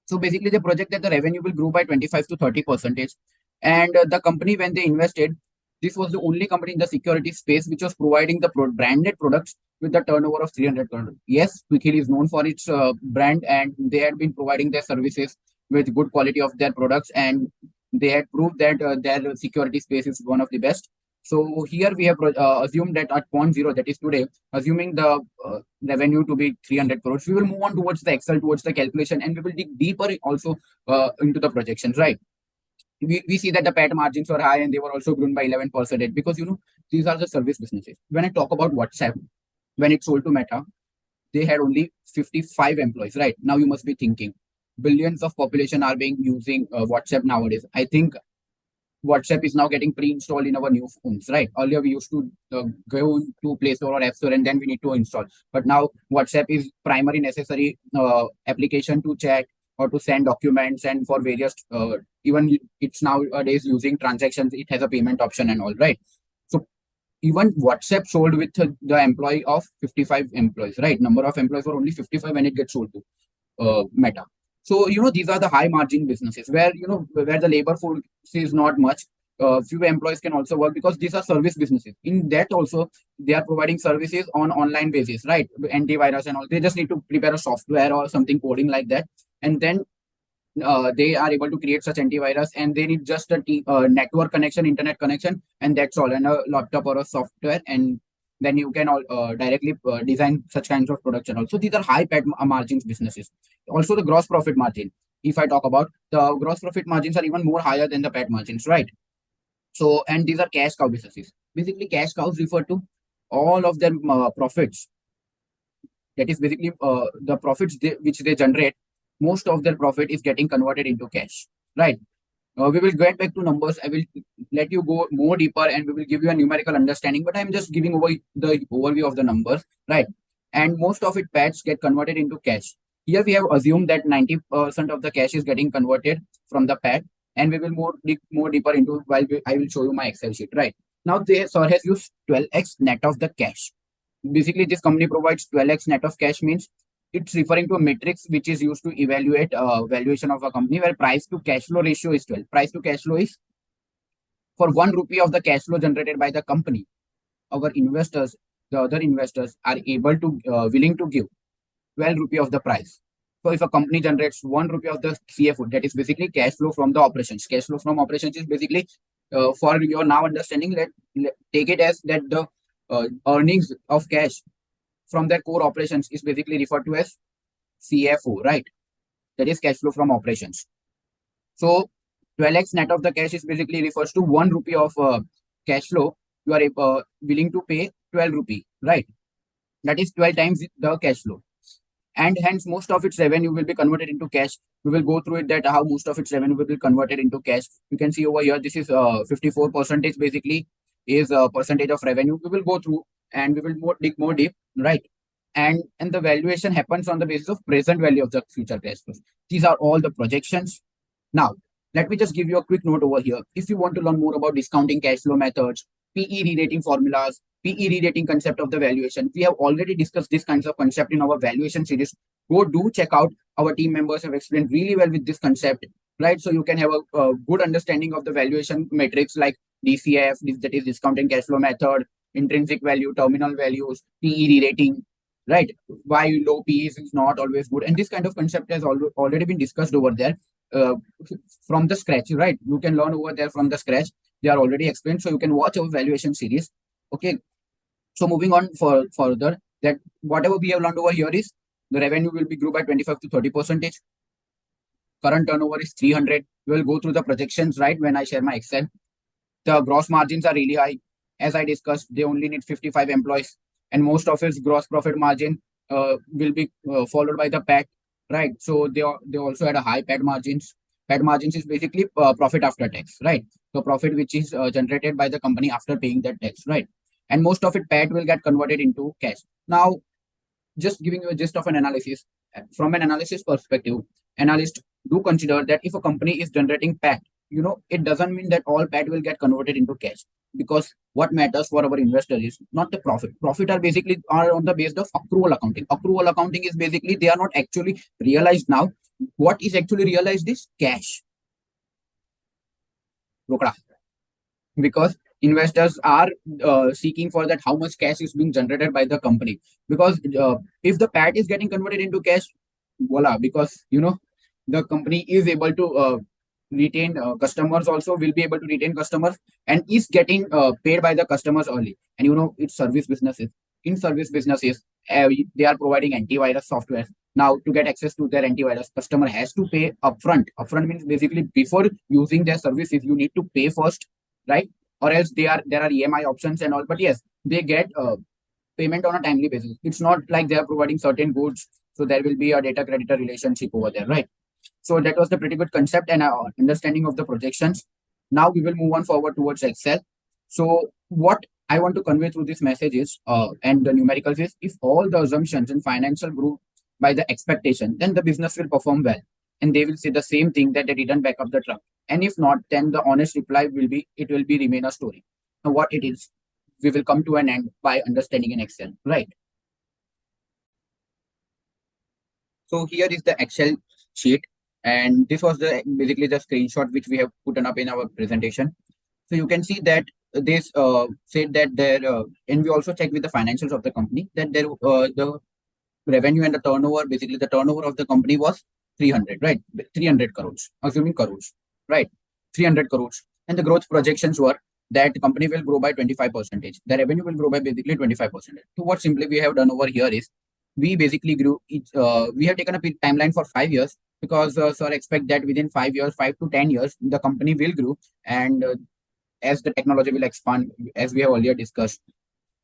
So basically, they project that the revenue will grow by 25 to 30%. And the company, when they invested, this was the only company in the security space which was providing the branded products with the turnover of 300 crore. Yes, Quick Heal is known for its brand, and they had been providing their services with good quality of their products, and they had proved that their security space is one of the best. So here we have assumed that at point zero, that is today, assuming the revenue to be 300 crores, we will move on towards the Excel, towards the calculation, and we will dig deeper also into the projections, right? We see that the PAT margins were high and they were also grown by 11% because these are the service businesses. When I talk about WhatsApp, when it sold to Meta, they had only 55 employees, right? Now you must be thinking billions of population are being using WhatsApp nowadays. I think WhatsApp is now getting pre-installed in our new phones, right? Earlier we used to go to Play Store or App Store and then we need to install. But now WhatsApp is primary necessary application to chat or to send documents, and for various even it's nowadays using transactions. It has a payment option and all, right? So even WhatsApp sold with the employee of 55 employees, right? Number of employees were only 55 when it gets sold to Meta. So these are the high margin businesses where where the labor force is not much. Few employees can also work because these are service businesses. In that also, they are providing services on online basis, right? Antivirus and all. They just need to prepare a software or something coding like that, and then they are able to create such antivirus, and they need just a network connection, internet connection, and that's all, and a laptop or a software, and then you can directly design such kinds of production. Also, these are high PAT margins businesses. Also, the gross profit margin. If I talk about the gross profit margins are even more higher than the PAT margins, right? So, and these are cash cow businesses. Basically, cash cows refer to all of their profits. That is basically the profits which they generate. Most of their profit is getting converted into cash, right? We will get back to numbers. I will let you go more deeper and we will give you a numerical understanding, but I'm just giving over the overview of the numbers, right? And most of it PATs get converted into cash. Here we have assumed that 90% of the cash is getting converted from the PAT, and we will dig more deeper into I will show you my Excel sheet, right? Now, they sir has used 12x net of the cash. Basically, this company provides 12x net of cash means it's referring to a matrix which is used to evaluate valuation of a company where price to cash flow ratio is 12. Price to cash flow is for 1 rupee of the cash flow generated by the company. Our investors, the other investors, are able to willing to give 12 rupee of the price. So if a company generates 1 rupee of the CFO, that is basically cash flow from the operations. Cash flow from operations is basically, for your now understanding, take it as that the earnings of cash from their core operations is basically referred to as CFO, right? That is cash flow from operations. So 12x net of the cash is basically refers to 1 rupee of cash flow. You are willing to pay 12 rupee, right? That is 12 times the cash flow. And hence most of its revenue will be converted into cash. We will go through it that how most of its revenue will be converted into cash. You can see over here, this is 54% basically is a percentage of revenue. We will go through and we will dig more deep, right? And the valuation happens on the basis of present value of the future cash flows. These are all the projections. Now, let me just give you a quick note over here. If you want to learn more about discounting cash flow methods, PE re-rating formulas, PE re-rating concept of the valuation, we have already discussed these kinds of concept in our valuation series. Go do check out. Our team members have explained really well with this concept, right? So you can have a good understanding of the valuation metrics like DCF, that is discounting cash flow method, intrinsic value, terminal values, PE re-rating, right? Why low PE is not always good. And this kind of concept has already been discussed over there from the scratch, right? You can learn over there from the scratch. They are already explained. So you can watch our valuation series. Okay. So moving on further, that whatever we have learned over here is the revenue will be grew by 25 to 30%. Current turnover is 300. We will go through the projections, right? When I share my Excel, the gross margins are really high. As I discussed, they only need 55 employees, and most of its gross profit margin will be followed by the PAT, right? So they also had a high PAT margins. PAT margins is basically profit after tax, right? So profit which is generated by the company after paying that tax, right? And most of it PAT will get converted into cash. Now, just giving you a gist of an analysis. From an analysis perspective, analysts do consider that if a company is generating PAT, it doesn't mean that all PAT will get converted into cash, because what matters for our investor is not the profit. Profit are basically are on the basis of accrual accounting. Accrual accounting is basically they are not actually realized now. What is actually realized is cash. Rokda. Because investors are seeking for that how much cash is being generated by the company, because if the PAT is getting converted into cash, voila, because the company is able to retain customers, also will be able to retain customers, and is getting paid by the customers early. And it's service businesses. In service businesses, they are providing antivirus software. Now, to get access to their antivirus, customer has to pay upfront. Upfront means basically before using their services, you need to pay first, right? Or else there are EMI options and all. But yes, they get payment on a timely basis. It's not like they are providing certain goods, so there will be a data creditor relationship over there, right? So that was the pretty good concept and understanding of the projections. Now we will move on forward towards Excel. So what I want to convey through this message is, and the numericals is, if all the assumptions in financial grew by the expectation, then the business will perform well. And they will say the same thing that they didn't back up the truck. And if not, then the honest reply will be, it will be remain a story. Now what it is, we will come to an end by understanding in Excel, right? So here is the Excel sheet. And this was basically the screenshot which we have put up in our presentation. So you can see that this said that there, and we also check with the financials of the company that there the revenue and the turnover, basically the turnover of the company was 300, right? 300 crores, assuming crores, right? 300 crores. And the growth projections were that company will grow by 25%. The revenue will grow by basically 25%. So what simply we have done over here is we basically grew each, we have taken a timeline for 5 years because sir expect that within 5 years, 5 to 10 years, the company will grow. And as the technology will expand, as we have earlier discussed,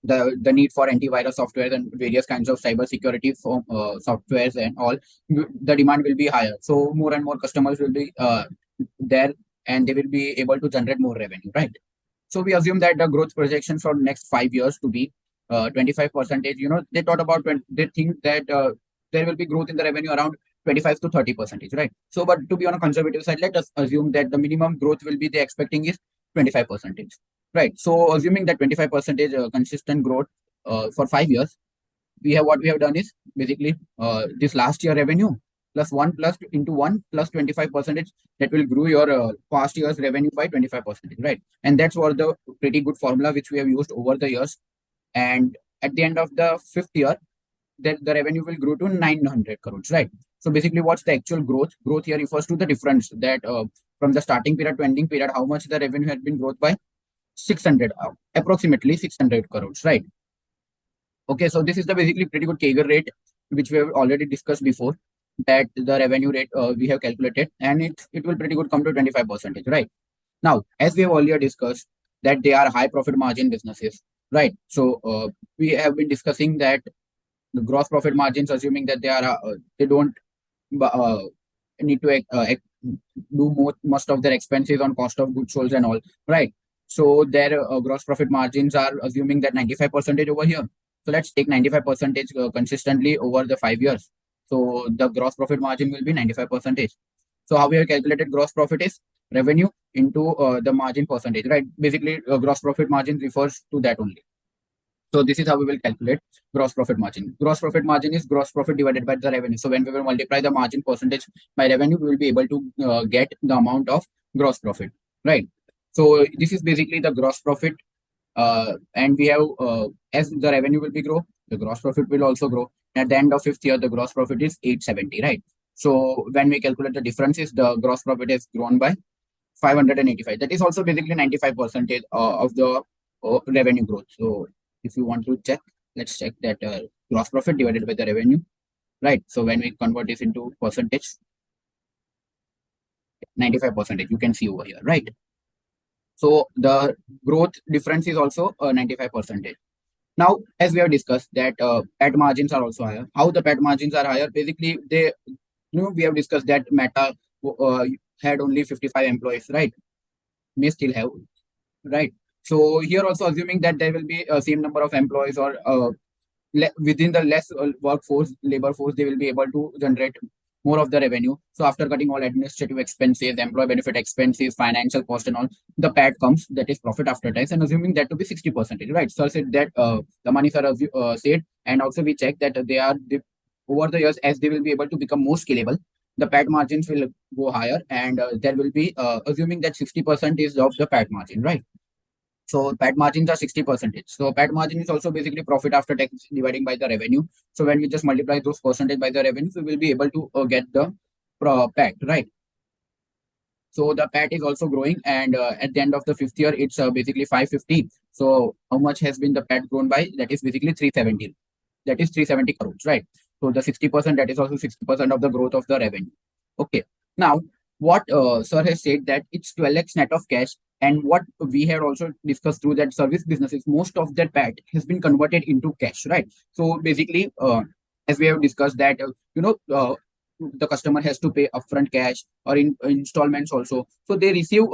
the need for antivirus software and various kinds of cyber security for, softwares and all, the demand will be higher. So more and more customers will be there, and they will be able to generate more revenue, right? So we assume that the growth projections for next 5 years to be 25%. They thought about they think that there will be growth in the revenue around 25 to 30%, right? So, but to be on a conservative side, let us assume that the minimum growth will be they expecting is 25%, right? So, assuming that 25% consistent growth for 5 years, what we have done is basically this last year revenue plus 1 plus into 1 plus 25%, that will grow your past year's revenue by 25%, right? And that's what the pretty good formula which we have used over the years. And at the end of the 5th year, the revenue will grow to 900 crores, right? So basically, what's the actual growth? Growth here refers to the difference that from the starting period to ending period, how much the revenue has been growth by 600, approximately 600 crores, right? Okay, so this is the basically pretty good CAGR rate, which we have already discussed before, that the revenue rate we have calculated, and it will pretty good come to 25%, right? Now, as we have earlier discussed, that they are high profit margin businesses, right? So we have been discussing that the gross profit margins, assuming that they don't uh, need to do most of their expenses on cost of goods sold and all, right? So their gross profit margins are assuming that 95% over here. So let's take 95% consistently over the 5 years. So the gross profit margin will be 95%. So how we have calculated gross profit is revenue into the margin percentage, right? Basically, gross profit margin refers to that only. So this is how we will calculate gross profit margin. Gross profit margin is gross profit divided by the revenue. So when we will multiply the margin percentage by revenue, we will be able to get the amount of gross profit, right? So this is basically the gross profit. And we have, as the revenue will be grow, the gross profit will also grow. At the end of 5th year, the gross profit is 870, right? So when we calculate the differences, the gross profit has grown by 585. That is also basically 95% of the revenue growth. So if you want to check, let's check that gross profit divided by the revenue, right? So when we convert this into percentage, 95%, you can see over here, right? So the growth difference is also 95%. Now, as we have discussed that PAT margins are also higher. How the PAT margins are higher? Basically, we have discussed that Meta had only 55 employees, right? May still have, right? So here also assuming that there will be a same number of employees, or within the less labor force, they will be able to generate more of the revenue. So after cutting all administrative expenses, employee benefit expenses, financial cost and all, the PAT comes, that is profit after tax, and assuming that to be 60%, right? Sir said that the money sir said, and also we checked that over the years, as they will be able to become more scalable, the PAT margins will go higher, and there will be assuming that 60% is of the PAT margin, right? So PAT margins are 60%. So PAT margin is also basically profit after tax dividing by the revenue. So when we just multiply those percentage by the revenue, we will be able to get the PAT, right? So the PAT is also growing, and at the end of the 5th year, it's basically 550. So how much has been the PAT grown by? That is basically 370. That is 370 crores, right? So the 60%, that is also 60% of the growth of the revenue. Okay. Now, what sir has said that it's 12x net of cash, and what we had also discussed through that service businesses, most of that PAT has been converted into cash, right? So basically, as we have discussed that, the customer has to pay upfront cash or in installments also. So they receive,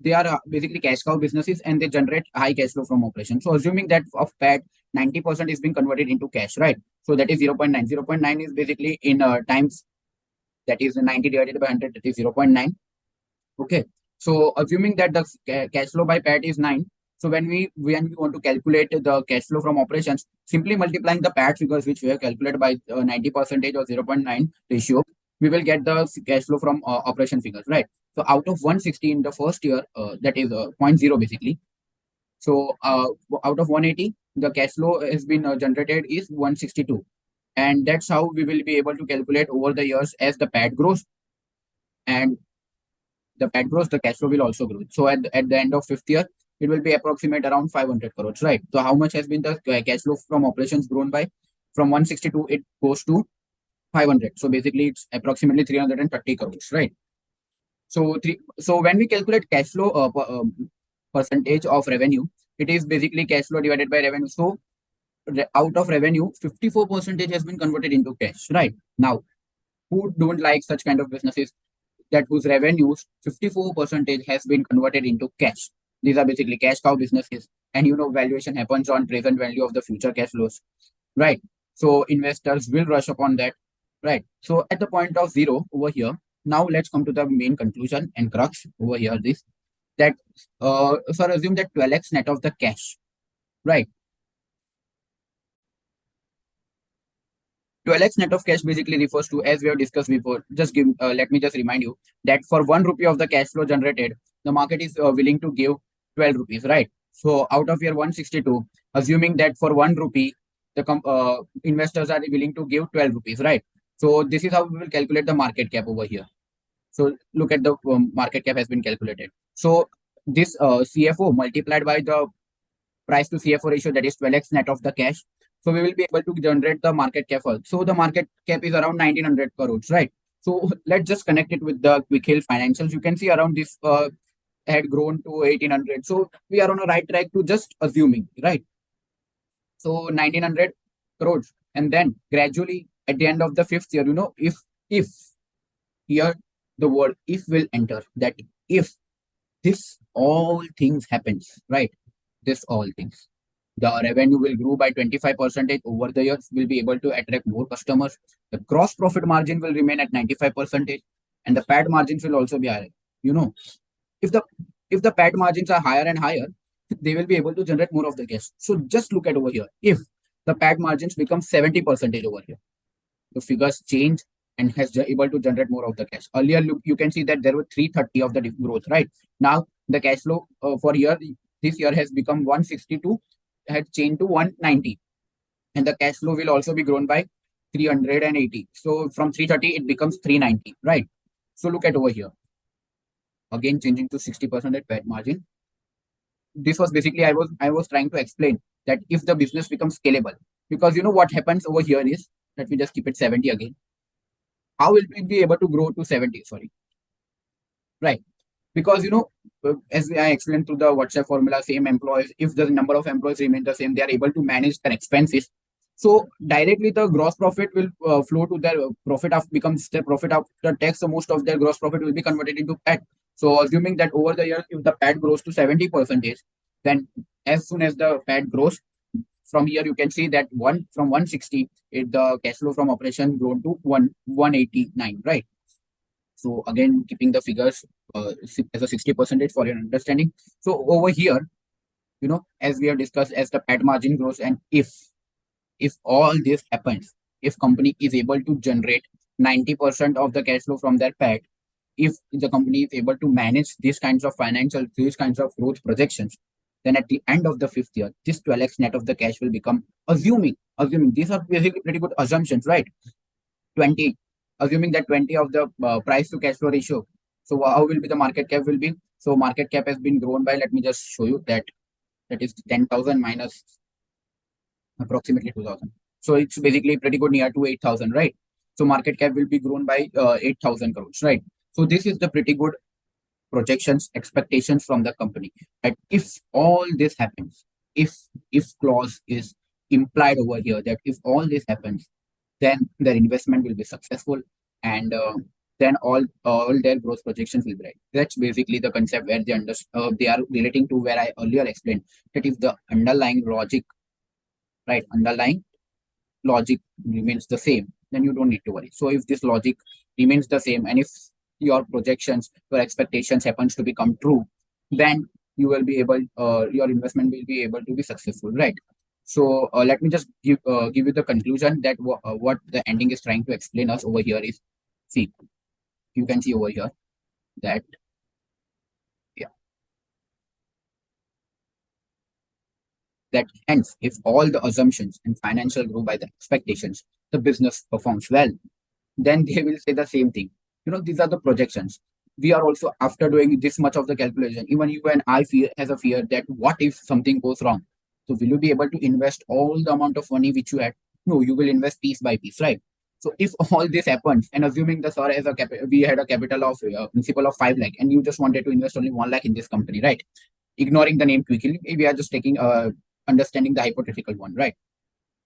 they are basically cash cow businesses, and they generate high cash flow from operations. So assuming that of PAT, 90% is being converted into cash, right? So that is 0.9. 0.9 is basically in times, that is 90 divided by 100, that is 0.9. Okay. So assuming that the cash flow by PAT is 9, so when we want to calculate the cash flow from operations, simply multiplying the PAT figures which we have calculated by 90% or 0.9 ratio, we will get the cash flow from operation figures, right? So out of 160 in the first year, that is 0.0 basically. So out of 180, the cash flow has been generated is 162. And that's how we will be able to calculate over the years. As the PAT grows, and the PAT grows, the cash flow will also grow. So at the end of 5th year, it will be approximate around 500 crores, right? So how much has been the cash flow from operations grown by? From 162, it goes to 500. So basically, it's approximately 330 crores, right? So when we calculate cash flow percentage of revenue, it is basically cash flow divided by revenue. So out of revenue, 54% has been converted into cash, right? Now, who don't like such kind of businesses that whose revenues 54% has been converted into cash? These are basically cash cow businesses, and valuation happens on present value of the future cash flows, right? So investors will rush upon that, right? So at the point of zero over here, now let's come to the main conclusion and crux over here. This that so assume that 12x net of the cash, right? 12x net of cash basically refers to, as we have discussed before, let me just remind you that for 1 rupee of the cash flow generated, the market is willing to give 12 rupees, right? So out of your 162, assuming that for 1 rupee, the investors are willing to give 12 rupees, right? So this is how we will calculate the market cap over here. So look at the market cap has been calculated. So this CFO multiplied by the price to CFO ratio, that is 12x net of the cash. So we will be able to generate the market cap. So the market cap is around 1900 crores, right? So let's just connect it with the Quick Hill financials. You can see around this had grown to 1800. So we are on a right track to just assuming, right? So 1900 crores. And then gradually at the end of the fifth year, if here the word if will enter, that if this all things happens, right? This all things. The revenue will grow by 25% over the years. We'll be able to attract more customers. The gross profit margin will remain at 95%, and the PAT margins will also be higher. You know, if the if the PAT margins are higher and higher, they will be able to generate more of the cash. So just look at over here. If the PAT margins become 70% over here, the figures change and has able to generate more of the cash. Earlier, look, you can see that there were 330 of the growth, right? Now the cash flow for year this year has become 162, had changed to 190, and the cash flow will also be grown by 380. So from 330 it becomes 390, right? So look at over here, again changing to 60% at PAT margin. This was basically I was trying to explain that if the business becomes scalable, because what happens over here is, let me just keep it 70 again. How will we be able to grow to 70? Sorry, right? Because as I explained through the WhatsApp formula, same employees, if the number of employees remain the same, they are able to manage their expenses. So directly the gross profit will flow to their profit after becomes the profit after tax. So most of their gross profit will be converted into PAT. So assuming that over the years, if the PAT grows to 70%, then as soon as the PAT grows, from here you can see that from 160, the cash flow from operation grown to 189, right? So again, keeping the figures as a 60% for your understanding. So over here, as we have discussed, as the PAT margin grows, and if all this happens, if company is able to generate 90% of the cash flow from their PAT, if the company is able to manage these kinds of growth projections, then at the end of the fifth year, this 12x net of the cash will become, assuming these are basically pretty good assumptions, right? 20, assuming that 20 of the price to cash flow ratio. So how will be the market cap will be? So market cap has been grown by, let me just show you that is 10,000 minus approximately 2,000. So it's basically pretty good near to 8,000, right? So market cap will be grown by 8,000 crores, right? So this is the pretty good projections, expectations from the company. That if all this happens, if clause is implied over here, that if all this happens, then their investment will be successful, and then all their growth projections will be right. That's basically the concept where they are relating to where I earlier explained that if the underlying logic, right, underlying logic remains the same, then you don't need to worry. So if this logic remains the same, and if your projections, your expectations happens to become true, then your investment will be able to be successful, right? So let me just give you the conclusion that what the ending is trying to explain us over here is, see, you can see over here that, yeah, that hence, if all the assumptions and financial grow by the expectations, the business performs well, then they will say the same thing. These are the projections. we are also, after doing this much of the calculation, even you and I fear has a fear that what if something goes wrong? So will you be able to invest all the amount of money which you had? No, you will invest piece by piece, right? So if all this happens, and assuming the sir has we had a capital of principal of 5 lakh, and you just wanted to invest only 1 lakh in this company, right? Ignoring the name quickly, we are just taking understanding the hypothetical one, right?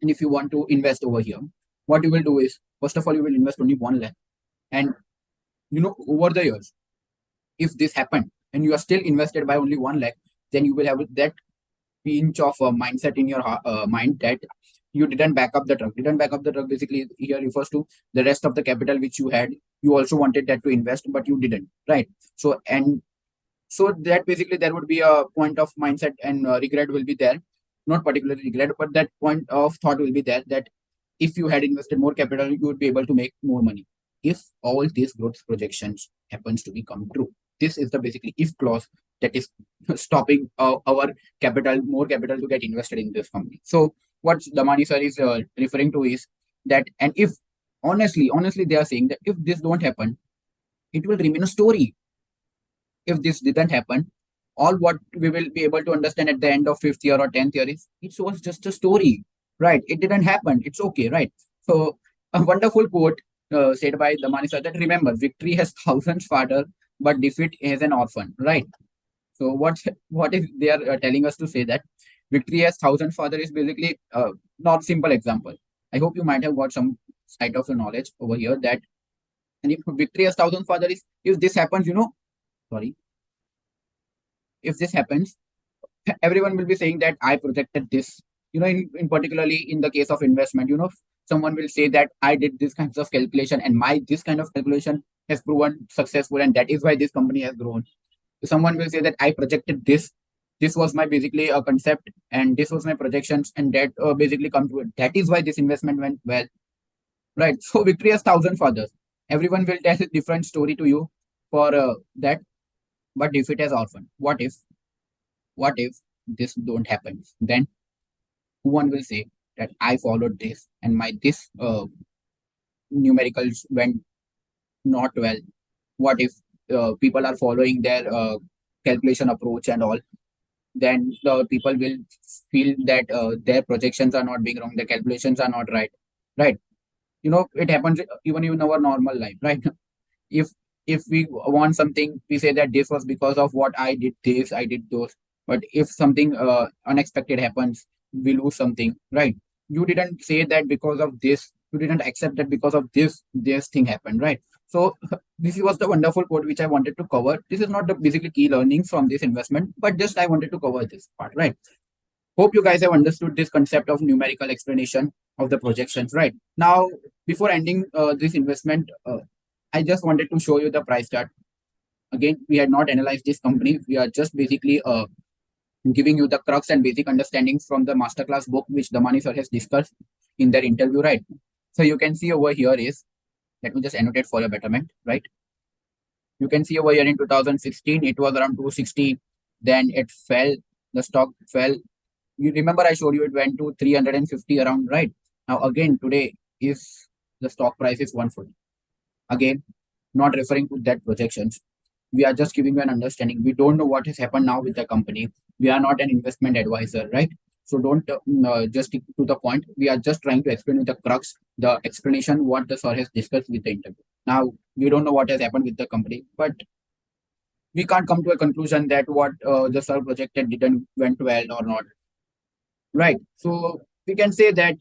And if you want to invest over here, what you will do is, first of all, you will invest only 1 lakh, and over the years, if this happened and you are still invested by only 1 lakh, then you will have that pinch of mindset in your mind that you didn't back up the truck. Didn't back up the truck basically here refers to the rest of the capital which you had. You also wanted that to invest, but you didn't, right? So that basically there would be a point of mindset and regret will be there. Not particularly regret, but that point of thought will be there that if you had invested more capital, you would be able to make more money. If all these growth projections happens to become true, this is the basically if clause that is stopping our more capital to get invested in this company. So what Damani sir is referring to is that, and if honestly, they are saying that if this don't happen, it will remain a story. If this didn't happen, all what we will be able to understand at the end of fifth year or 10th year is it was just a story, right? It didn't happen. It's okay, right? So a wonderful quote said by the Manisha that remember, victory has thousands father, but defeat is an orphan, right? So what if they are telling us to say that victory has thousand father is basically not simple example. I hope you might have got some side of the knowledge over here that, and if victory has thousand father is, if this happens, sorry, if this happens, everyone will be saying that I projected this. In particularly in the case of investment, someone will say that I did this kinds of calculation and my this kind of calculation has proven successful and that is why this company has grown. Someone will say that I projected this. This was my basically a concept and this was my projections and that basically come to it. That is why this investment went well, right? So victory has thousand fathers. Everyone will tell a different story to you for that, but if it has orphan, what if this don't happen? Then one will say that I followed this and my this numericals went not well. What if people are following their calculation approach and all? Then the people will feel that their projections are not being wrong, the calculations are not right, right? It happens even in our normal life, right? if if we want something, we say that this was because of what I did this, I did those. But if something unexpected happens, we lose something, right? You didn't say that because of this, you didn't accept that because of this thing happened, right? So this was the wonderful quote which I wanted to cover. This is not the basically key learnings from this investment, but just I wanted to cover this part, right? Hope you guys have understood this concept of numerical explanation of the projections, right? Now, before ending this investment, I just wanted to show you the price chart. Again, we had not analyzed this company. We are just basically giving you the crux and basic understandings from the masterclass book, which Damani sir has discussed in their interview, right? So you can see over here is, let me just annotate for your betterment, right? You can see over here in 2016, it was around 260. Then it fell, the stock fell. You remember I showed you it went to 350 around, right? Now again, today is the stock price is 140. Again, not referring to that projections. We are just giving you an understanding. We don't know what has happened now with the company. We are not an investment advisor, right? So don't just stick to the point. We are just trying to explain with the crux, the explanation what the sir has discussed with the interview. Now, we don't know what has happened with the company, but we can't come to a conclusion that what the sir projected didn't went well or not, right? So we can say that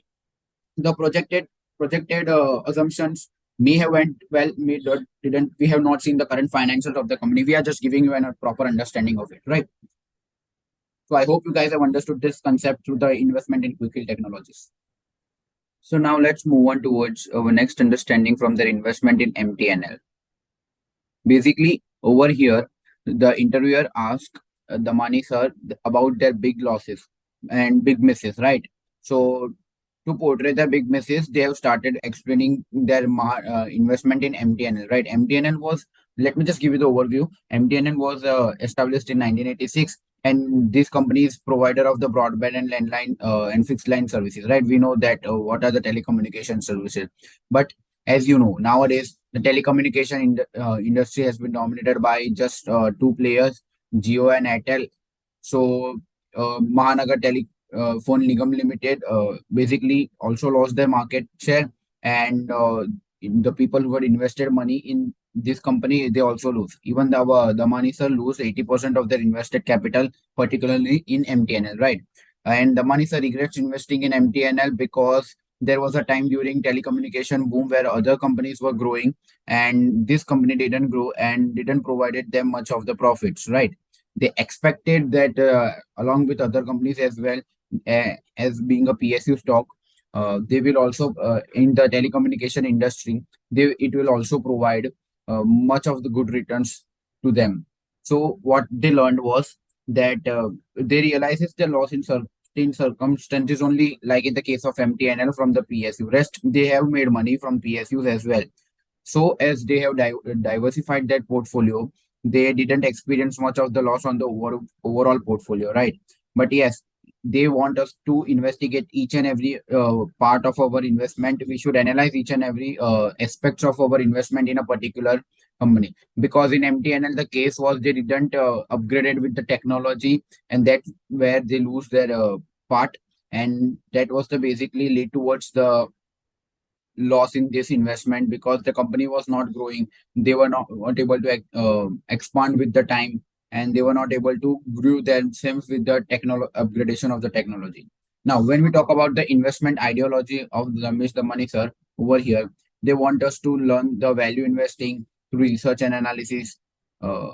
the projected assumptions may have went well, may didn't. We have not seen the current financials of the company. We are just giving you a proper understanding of it, right? So I hope you guys have understood this concept through the investment in quick technologies. So now let's move on towards our next understanding from their investment in MTNL. Basically, over here, the interviewer asked Damani sir about their big losses and big misses, right? So to portray the big misses, they have started explaining their investment in MTNL, right? MTNL was, let me just give you the overview. MTNL was established in 1986, and this company is provider of the broadband and landline and fixed line services, right? We know that what are the telecommunication services, but as you know, nowadays The telecommunication industry has been dominated by just two players, Jio and Airtel. So Mahanagar Phone Nigam Limited basically also lost their market share, and the people who had invested money in this company, they also lose. Even the money sir lose 80% of their invested capital, particularly in MTNL, right? And the money sir regrets investing in MTNL because there was a time during telecommunication boom where other companies were growing, and this company didn't grow and didn't provided them much of the profits, right? They expected that along with other companies as well, as being a PSU stock, they will also in the telecommunication industry, it will also provide much of the good returns to them. So what they learned was that they realizes the loss in certain circumstances only, like in the case of MTNL from the PSU. Rest they have made money from PSUs as well. So as they have diversified that portfolio, they didn't experience much of the loss on the overall portfolio, right? But yes, they want us to investigate each and every part of our investment. We should analyze each and every aspects of our investment in a particular company. Because in MTNL, the case was they didn't upgraded with the technology, and that's where they lose their part. And that was the basically lead towards the loss in this investment because the company was not growing. They were not able to expand with the time, and they were not able to grow themselves with the upgradation of the technology. Now when we talk about the investment ideology of Ramesh the money sir over here, they want us to learn the value investing through research and analysis. uh,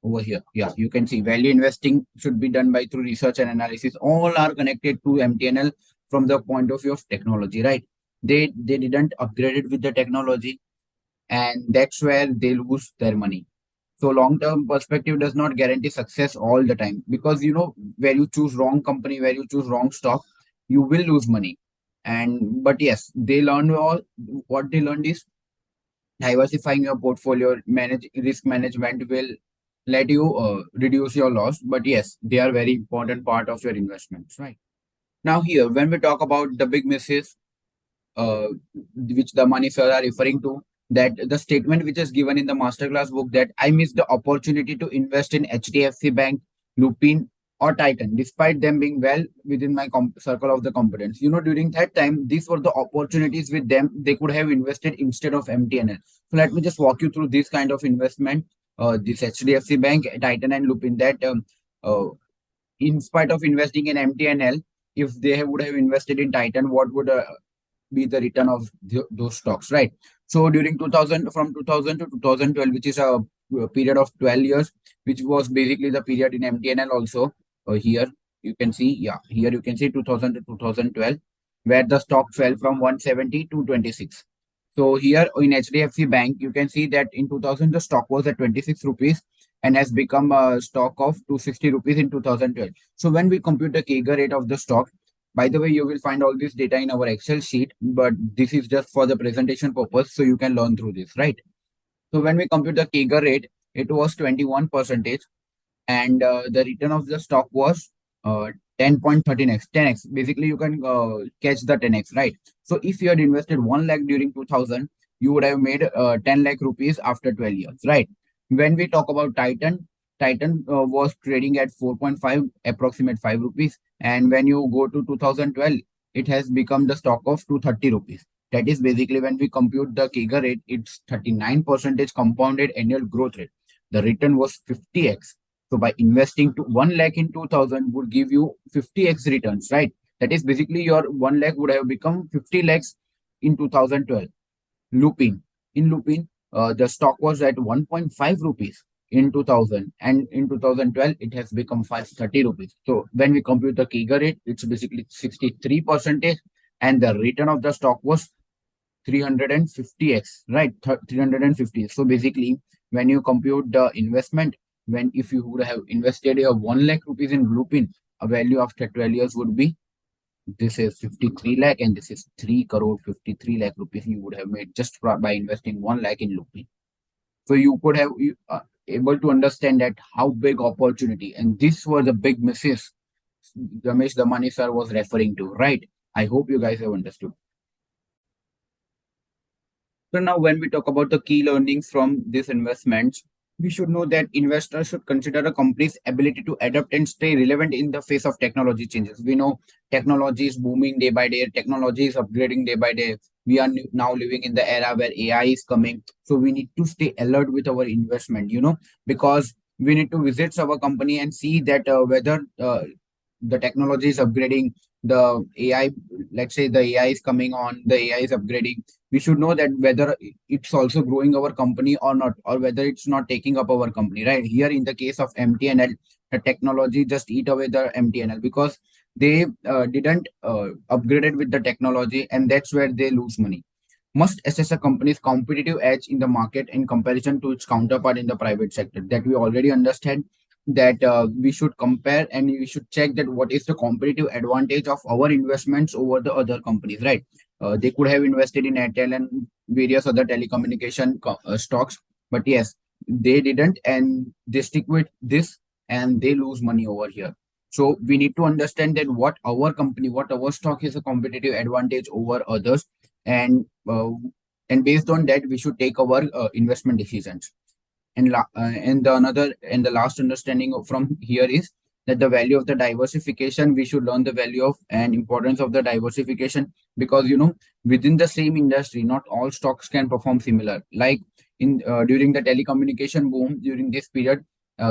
Over here, yeah, you can see value investing should be done by through research and analysis. All are connected to MTNL from the point of view of technology, right? They didn't upgrade it with the technology, and that's where they lose their money. So long term perspective does not guarantee success all the time, because where you choose wrong company, where you choose wrong stock, you will lose money. And but yes, they learned all. What they learned is diversifying your portfolio, manage risk management will let you reduce your loss. But yes, they are very important part of your investments, right? Now here, when we talk about the big misses, uh, which the money sir are referring to, that the statement which is given in the masterclass book, that I missed the opportunity to invest in HDFC Bank, Lupin, or Titan, despite them being well within my circle of the competence. During that time, these were the opportunities with them. They could have invested instead of MTNL. So let me just walk you through this kind of investment. This HDFC Bank, Titan, and Lupin. That uh, in spite of investing in MTNL, if they would have invested in Titan, what would be the return of those stocks, right? So during 2000, from 2000 to 2012, which is a period of 12 years, which was basically the period in MTNL also. Here you can see, yeah, here you can see 2000 to 2012, where the stock fell from 170 to 26. So here in HDFC Bank, you can see that in 2000 the stock was at 26 rupees and has become a stock of 260 rupees in 2012. So when we compute the CAGR rate of the stock, by the way, you will find all this data in our Excel sheet, but this is just for the presentation purpose, so you can learn through this, right? So when we compute the CAGR rate, it was 21%, and the return of the stock was 10.13x, 10x. Basically, you can catch the 10x, right? So if you had invested 1 lakh during 2000, you would have made 10 lakh rupees after 12 years, right? When we talk about Titan, Titan was trading at 4.5, approximate 5 rupees. And when you go to 2012, it has become the stock of 230 rupees. That is basically when we compute the CAGR rate, it's 39% compounded annual growth rate. The return was 50x. So by investing to 1 lakh in 2000 would give you 50x returns, right? That is basically your 1 lakh would have become 50 lakhs in 2012. Lupin. In Lupin, the stock was at 1.5 rupees in 2000, and in 2012 it has become 530 rupees. So when we compute the CAGR rate, it's basically 63%, and the return of the stock was 350x, right? 350. So basically, when you compute the investment, when if you would have invested your 1 lakh rupees in Lupin, a value after 12 years would be, this is 53 lakh, and this is 3 crore 53 lakh rupees you would have made just by investing 1 lakh in Lupin. So you could have able to understand that how big opportunity, and these were the big misses Ramesh Damani sir was referring to, right? I hope you guys have understood. So now when we talk about the key learnings from these investments, we should know that investors should consider a company's ability to adapt and stay relevant in the face of technology changes. We know technology is booming day by day, technology is upgrading day by day. We are now living in the era where AI is coming. So we need to stay alert with our investment, because we need to visit our company and see that whether the technology is upgrading, the AI, let's say the AI is coming on, the AI is upgrading. We should know that whether it's also growing our company or not, or whether it's not taking up our company, right? Here in the case of MTNL, the technology just eat away the MTNL because they didn't upgrade it with the technology, and that's where they lose money. Must assess a company's competitive edge in the market in comparison to its counterpart in the private sector. That we already understand that we should compare and we should check that what is the competitive advantage of our investments over the other companies, right? They could have invested in Airtel and various other telecommunication stocks, but yes, they didn't, and they stick with this and they lose money over here. So we need to understand that what our company, what our stock is a competitive advantage over others, and based on that we should take our investment decisions. And the last understanding from here is that the value of the diversification, we should learn the value of and importance of the diversification, because within the same industry not all stocks can perform similar. Like in during the telecommunication boom during this period,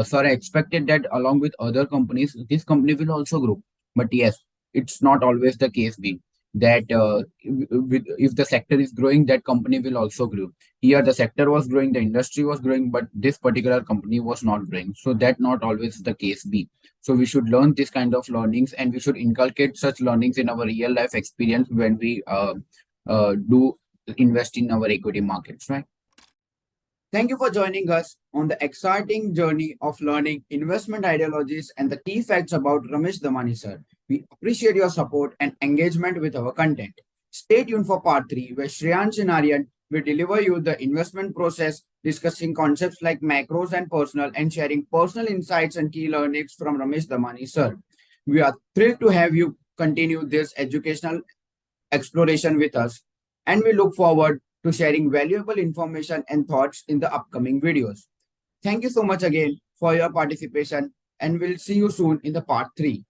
sir expected that along with other companies this company will also grow, but yes, it's not always the case be that if the sector is growing, that company will also grow. Here the sector was growing, the industry was growing, but this particular company was not growing. So that not always the case be. So we should learn this kind of learnings, and we should inculcate such learnings in our real life experience when we do invest in our equity markets, right? Thank you for joining us on the exciting journey of learning investment ideologies and the key facts about Ramesh Damani sir. We appreciate your support and engagement with our content. Stay tuned for part 3, where Shreyansh and Aryan will deliver you the investment process, discussing concepts like macros and personal, and sharing personal insights and key learnings from Ramesh Damani sir. We are thrilled to have you continue this educational exploration with us, and we look forward to sharing valuable information and thoughts in the upcoming videos. Thank you so much again for your participation, and we'll see you soon in the part 3.